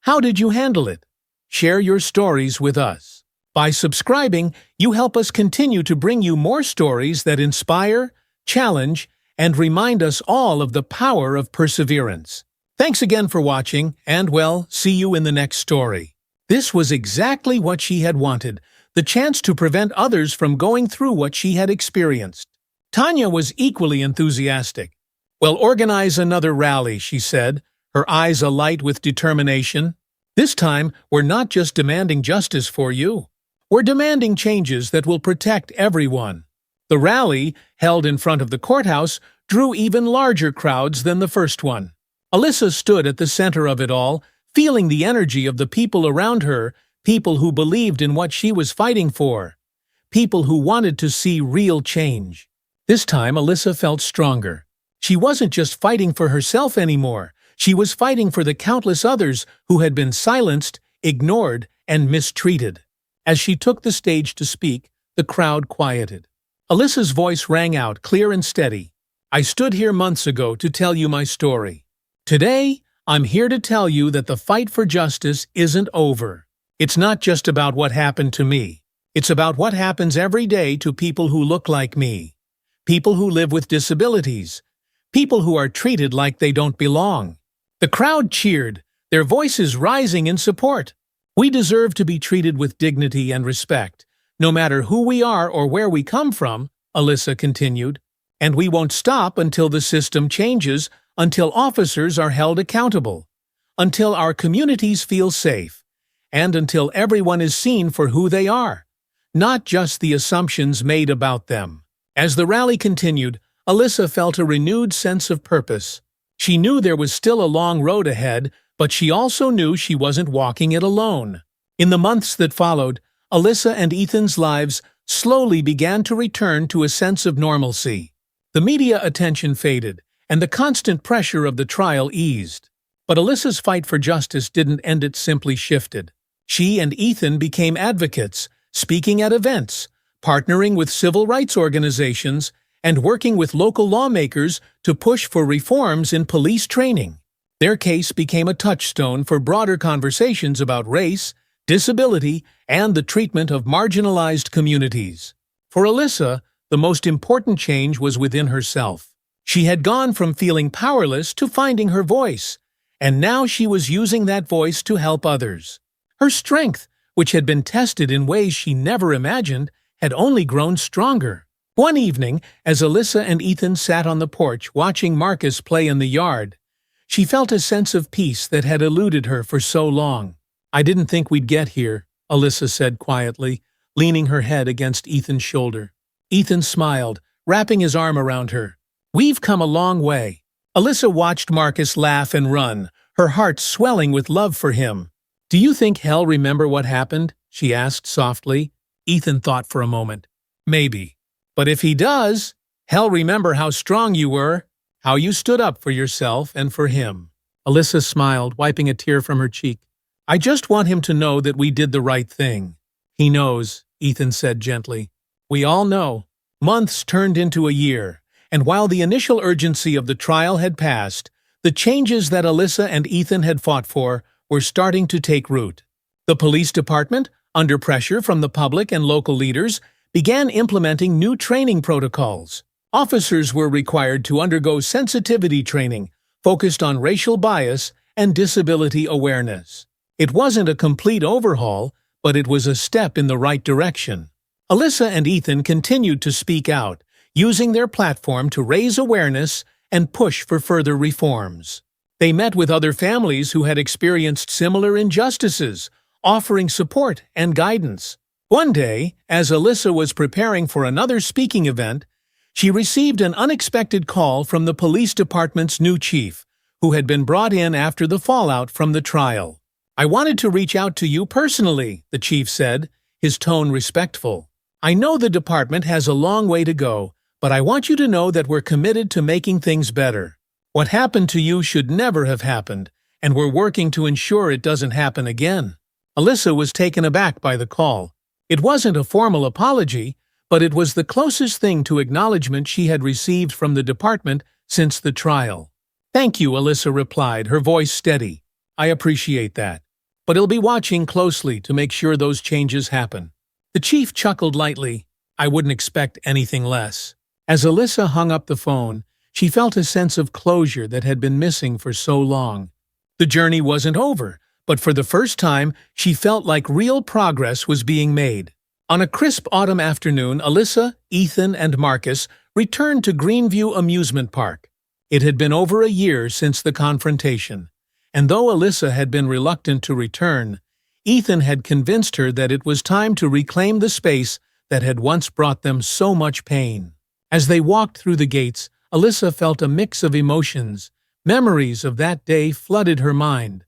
How did you handle it? Share your stories with us. By subscribing, you help us continue to bring you more stories that inspire, challenge, and remind us all of the power of perseverance. Thanks again for watching, and well, see you in the next story. This was exactly what she had wanted, the chance to prevent others from going through what she had experienced. Tanya was equally enthusiastic. "Well, organize another rally," she said, her eyes alight with determination. "This time, we're not just demanding justice for you. We're demanding changes that will protect everyone." The rally, held in front of the courthouse, drew even larger crowds than the first one. Alyssa stood at the center of it all, feeling the energy of the people around her, people who believed in what she was fighting for, people who wanted to see real change. This time, Alyssa felt stronger. She wasn't just fighting for herself anymore. She was fighting for the countless others who had been silenced, ignored, and mistreated. As she took the stage to speak, the crowd quieted. Alyssa's voice rang out, clear and steady. "I stood here months ago to tell you my story. Today, I'm here to tell you that the fight for justice isn't over. It's not just about what happened to me. It's about what happens every day to people who look like me, people who live with disabilities, people who are treated like they don't belong." The crowd cheered, their voices rising in support. "We deserve to be treated with dignity and respect, no matter who we are or where we come from," Alyssa continued. "And we won't stop until the system changes, until officers are held accountable, until our communities feel safe, and until everyone is seen for who they are, not just the assumptions made about them. As the rally continued, Alyssa felt a renewed sense of purpose. She knew there was still a long road ahead, but she also knew she wasn't walking it alone. In the months that followed, Alyssa and Ethan's lives slowly began to return to a sense of normalcy. The media attention faded, and the constant pressure of the trial eased. But Alyssa's fight for justice didn't end, it simply shifted. She and Ethan became advocates, speaking at events, partnering with civil rights organizations, and working with local lawmakers to push for reforms in police training. Their case became a touchstone for broader conversations about race, disability, and the treatment of marginalized communities. For Alyssa, the most important change was within herself. She had gone from feeling powerless to finding her voice, and now she was using that voice to help others. Her strength, which had been tested in ways she never imagined, had only grown stronger. One evening, as Alyssa and Ethan sat on the porch watching Marcus play in the yard, she felt a sense of peace that had eluded her for so long. "I didn't think we'd get here," Alyssa said quietly, leaning her head against Ethan's shoulder. Ethan smiled, wrapping his arm around her. "We've come a long way." Alyssa watched Marcus laugh and run, her heart swelling with love for him. "Do you think he'll remember what happened?" she asked softly. Ethan thought for a moment. "Maybe. But if he does, he'll remember how strong you were, how you stood up for yourself and for him." Alyssa smiled, wiping a tear from her cheek. "I just want him to know that we did the right thing." "He knows," Ethan said gently. "We all know." Months turned into a year, and while the initial urgency of the trial had passed, the changes that Alyssa and Ethan had fought for were starting to take root. The police department, under pressure from the public and local leaders, began implementing new training protocols. Officers were required to undergo sensitivity training focused on racial bias and disability awareness. It wasn't a complete overhaul, but it was a step in the right direction. Alyssa and Ethan continued to speak out, using their platform to raise awareness and push for further reforms. They met with other families who had experienced similar injustices, offering support and guidance. One day, as Alyssa was preparing for another speaking event, she received an unexpected call from the police department's new chief, who had been brought in after the fallout from the trial. "I wanted to reach out to you personally," the chief said, his tone respectful. "I know the department has a long way to go, but I want you to know that we're committed to making things better. What happened to you should never have happened, and we're working to ensure it doesn't happen again." Alyssa was taken aback by the call. It wasn't a formal apology, but it was the closest thing to acknowledgement she had received from the department since the trial. "Thank you," Alyssa replied, her voice steady. "I appreciate that. But I'll be watching closely to make sure those changes happen." The chief chuckled lightly. "I wouldn't expect anything less." As Alyssa hung up the phone, she felt a sense of closure that had been missing for so long. The journey wasn't over, but for the first time, she felt like real progress was being made. On a crisp autumn afternoon, Alyssa, Ethan, and Marcus returned to Greenview Amusement Park. It had been over a year since the confrontation, and though Alyssa had been reluctant to return, Ethan had convinced her that it was time to reclaim the space that had once brought them so much pain. As they walked through the gates, Alyssa felt a mix of emotions. Memories of that day flooded her mind,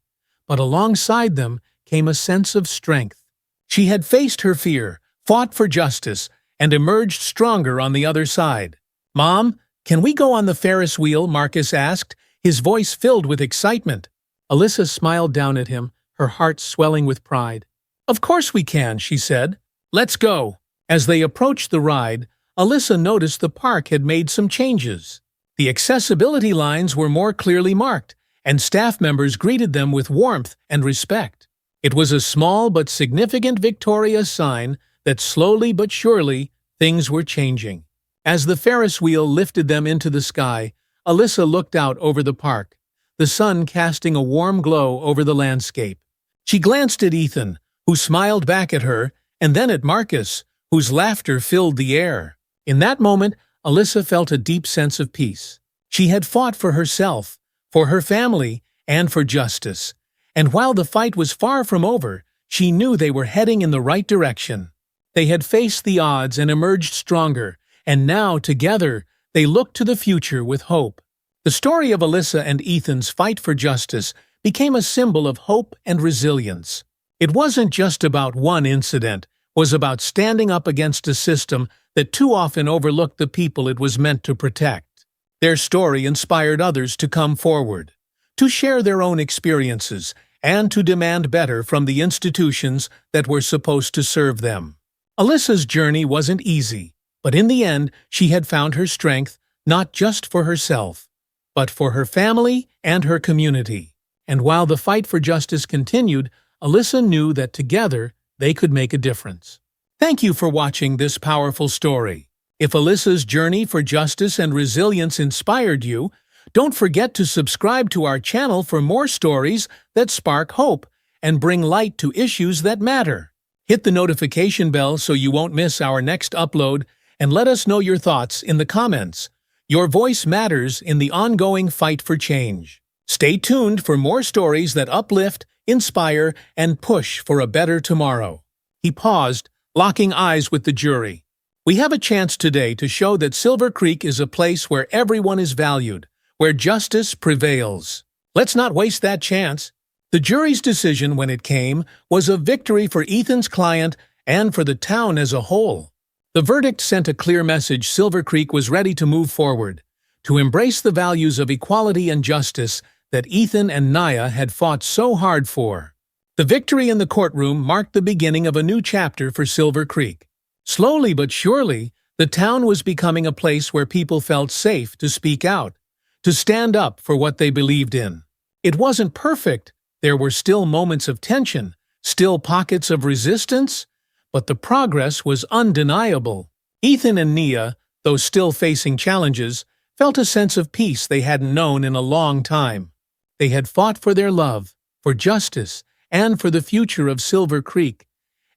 but alongside them came a sense of strength. She had faced her fear, fought for justice, and emerged stronger on the other side. "Mom, can we go on the Ferris wheel?" Marcus asked, his voice filled with excitement. Alyssa smiled down at him, her heart swelling with pride. "Of course we can," she said. "Let's go." As they approached the ride, Alyssa noticed the park had made some changes. The accessibility lines were more clearly marked, and staff members greeted them with warmth and respect. It was a small but significant Victoria sign that slowly but surely things were changing. As the Ferris wheel lifted them into the sky, Alyssa looked out over the park, the sun casting a warm glow over the landscape. She glanced at Ethan, who smiled back at her, and then at Marcus, whose laughter filled the air. In that moment, Alyssa felt a deep sense of peace. She had fought for herself, for her family, and for justice. And while the fight was far from over, She knew they were heading in the right direction. They had faced the odds and emerged stronger, and now, together, they looked to the future with hope. The story of Alyssa and Ethan's fight for justice became a symbol of hope and resilience. It wasn't just about one incident, it was about standing up against a system that too often overlooked the people it was meant to protect. Their story inspired others to come forward, to share their own experiences, and to demand better from the institutions that were supposed to serve them. Alyssa's journey wasn't easy, but in the end, she had found her strength not just for herself, but for her family and her community. And while the fight for justice continued, Alyssa knew that together they could make a difference. Thank you for watching this powerful story. If Alyssa's journey for justice and resilience inspired you, don't forget to subscribe to our channel for more stories that spark hope and bring light to issues that matter. Hit the notification bell so you won't miss our next upload, and let us know your thoughts in the comments. Your voice matters in the ongoing fight for change. Stay tuned for more stories that uplift, inspire, and push for a better tomorrow. He paused, locking eyes with the jury. We have a chance today to show that Silver Creek is a place where everyone is valued, where justice prevails. Let's not waste that chance. The jury's decision, when it came, was a victory for Ethan's client and for the town as a whole. The verdict sent a clear message: Silver Creek was ready to move forward, to embrace the values of equality and justice that Ethan and Naya had fought so hard for. The victory in the courtroom marked the beginning of a new chapter for Silver Creek. Slowly but surely, the town was becoming a place where people felt safe to speak out, to stand up for what they believed in. It wasn't perfect. There were still moments of tension, still pockets of resistance, but the progress was undeniable. Ethan and Nia, though still facing challenges, felt a sense of peace they hadn't known in a long time. They had fought for their love, for justice, and for the future of Silver Creek,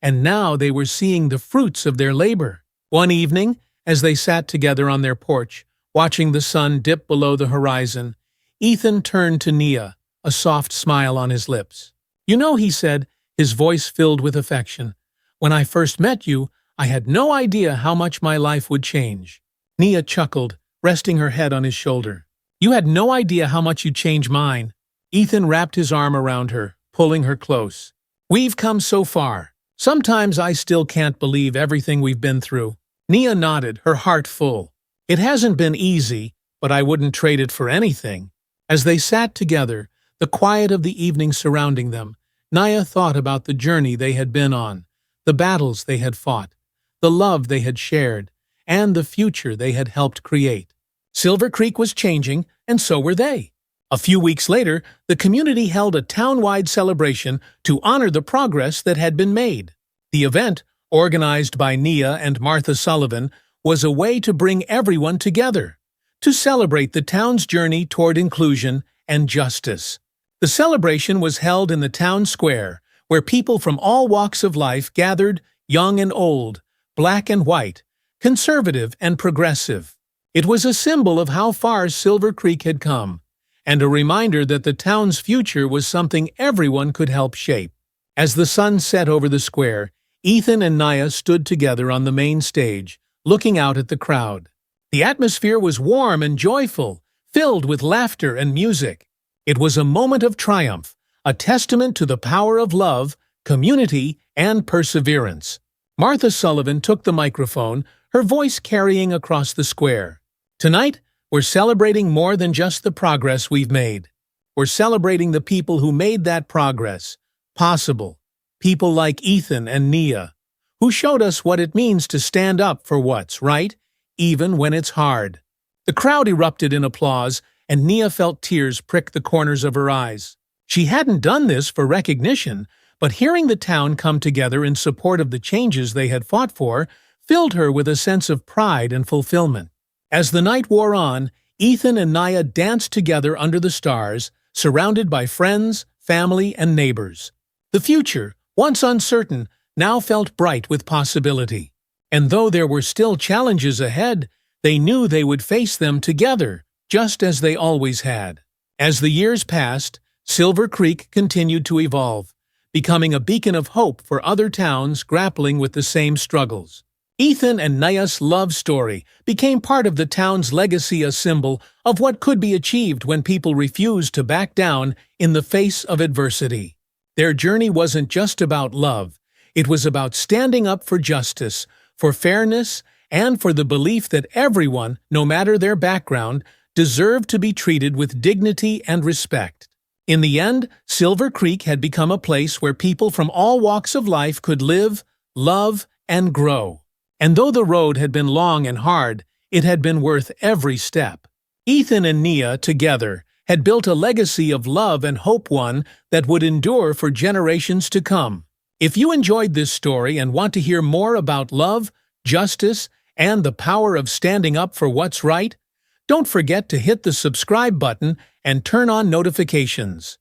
and now they were seeing the fruits of their labor. One evening, as they sat together on their porch, watching the sun dip below the horizon, Ethan turned to Nia, a soft smile on his lips. "You know," he said, his voice filled with affection, "when I first met you, I had no idea how much my life would change." Nia chuckled, resting her head on his shoulder. "You had no idea how much you'd change mine." Ethan wrapped his arm around her, pulling her close. "We've come so far. Sometimes I still can't believe everything we've been through." Nia nodded, her heart full. "It hasn't been easy, but I wouldn't trade it for anything." As they sat together, the quiet of the evening surrounding them, Nia thought about the journey they had been on, the battles they had fought, the love they had shared, and the future they had helped create. Silver Creek was changing, and so were they. A few weeks later, the community held a town-wide celebration to honor the progress that had been made. The event, organized by Nia and Martha Sullivan, was a way to bring everyone together, to celebrate the town's journey toward inclusion and justice. The celebration was held in the town square, where people from all walks of life gathered, young and old, black and white, conservative and progressive. It was a symbol of how far Silver Creek had come, and a reminder that the town's future was something everyone could help shape. As the sun set over the square, Ethan and Nia stood together on the main stage, looking out at the crowd. The atmosphere was warm and joyful, filled with laughter and music. It was a moment of triumph, a testament to the power of love, community, and perseverance. Martha Sullivan took the microphone, her voice carrying across the square. "Tonight, we're celebrating more than just the progress we've made. We're celebrating the people who made that progress possible. People like Ethan and Nia, who showed us what it means to stand up for what's right, even when it's hard." The crowd erupted in applause, and Nia felt tears prick the corners of her eyes. She hadn't done this for recognition, but hearing the town come together in support of the changes they had fought for filled her with a sense of pride and fulfillment. As the night wore on, Ethan and Nia danced together under the stars, surrounded by friends, family, and neighbors. The future, once uncertain, now felt bright with possibility. And though there were still challenges ahead, they knew they would face them together, just as they always had. As the years passed, Silver Creek continued to evolve, becoming a beacon of hope for other towns grappling with the same struggles. Ethan and Naya's love story became part of the town's legacy, a symbol of what could be achieved when people refused to back down in the face of adversity. Their journey wasn't just about love, it was about standing up for justice, for fairness, and for the belief that everyone, no matter their background, deserved to be treated with dignity and respect. In the end, Silver Creek had become a place where people from all walks of life could live, love, and grow. And though the road had been long and hard, it had been worth every step. Ethan and Nia, together, had built a legacy of love and hope, one that would endure for generations to come. If you enjoyed this story and want to hear more about love, justice, and the power of standing up for what's right, don't forget to hit the subscribe button and turn on notifications.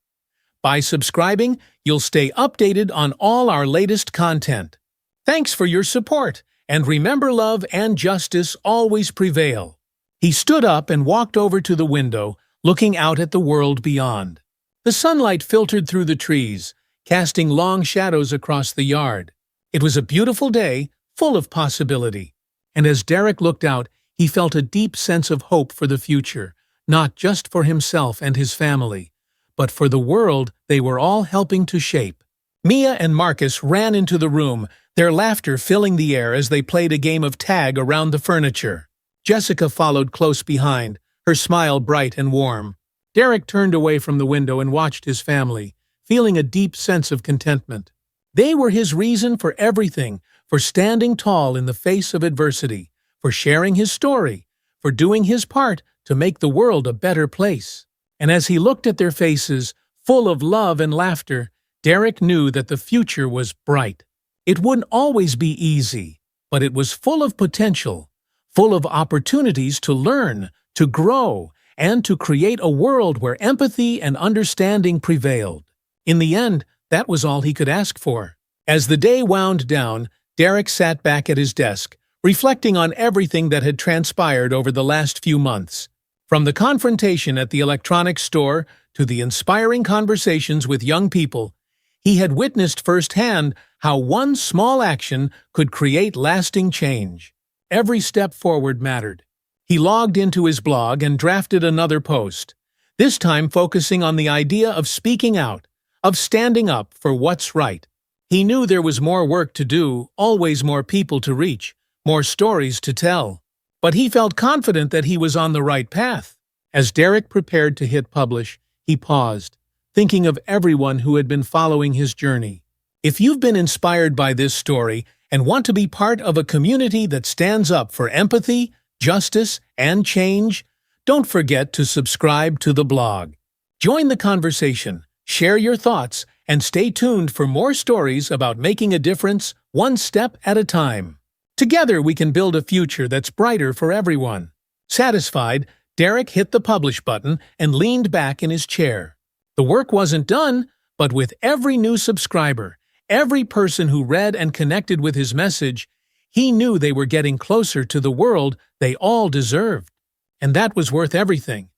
By subscribing, you'll stay updated on all our latest content. Thanks for your support, and remember, love and justice always prevail. He stood up and walked over to the window, looking out at the world beyond. The sunlight filtered through the trees, casting long shadows across the yard. It was a beautiful day, full of possibility. And as Derek looked out, he felt a deep sense of hope for the future, not just for himself and his family, but for the world they were all helping to shape. Mia and Marcus ran into the room, their laughter filling the air as they played a game of tag around the furniture. Jessica followed close behind, her smile bright and warm. Derek turned away from the window and watched his family, feeling a deep sense of contentment. They were his reason for everything, for standing tall in the face of adversity, for sharing his story, for doing his part to make the world a better place. And as he looked at their faces, full of love and laughter, Derek knew that the future was bright. It wouldn't always be easy, but it was full of potential, full of opportunities to learn, to grow, and to create a world where empathy and understanding prevailed. In the end, that was all he could ask for. As the day wound down, Derek sat back at his desk, reflecting on everything that had transpired over the last few months. From the confrontation at the electronics store to the inspiring conversations with young people, he had witnessed firsthand how one small action could create lasting change. Every step forward mattered. He logged into his blog and drafted another post, this time focusing on the idea of speaking out, of standing up for what's right. He knew there was more work to do, always more people to reach, more stories to tell. But he felt confident that he was on the right path. As Derek prepared to hit publish, he paused, thinking of everyone who had been following his journey. If you've been inspired by this story and want to be part of a community that stands up for empathy, justice, and change, don't forget to subscribe to the blog. Join the conversation, share your thoughts, and stay tuned for more stories about making a difference one step at a time. Together we can build a future that's brighter for everyone. Satisfied, Derek hit the publish button and leaned back in his chair. The work wasn't done, but with every new subscriber, every person who read and connected with his message, he knew they were getting closer to the world they all deserved. And that was worth everything.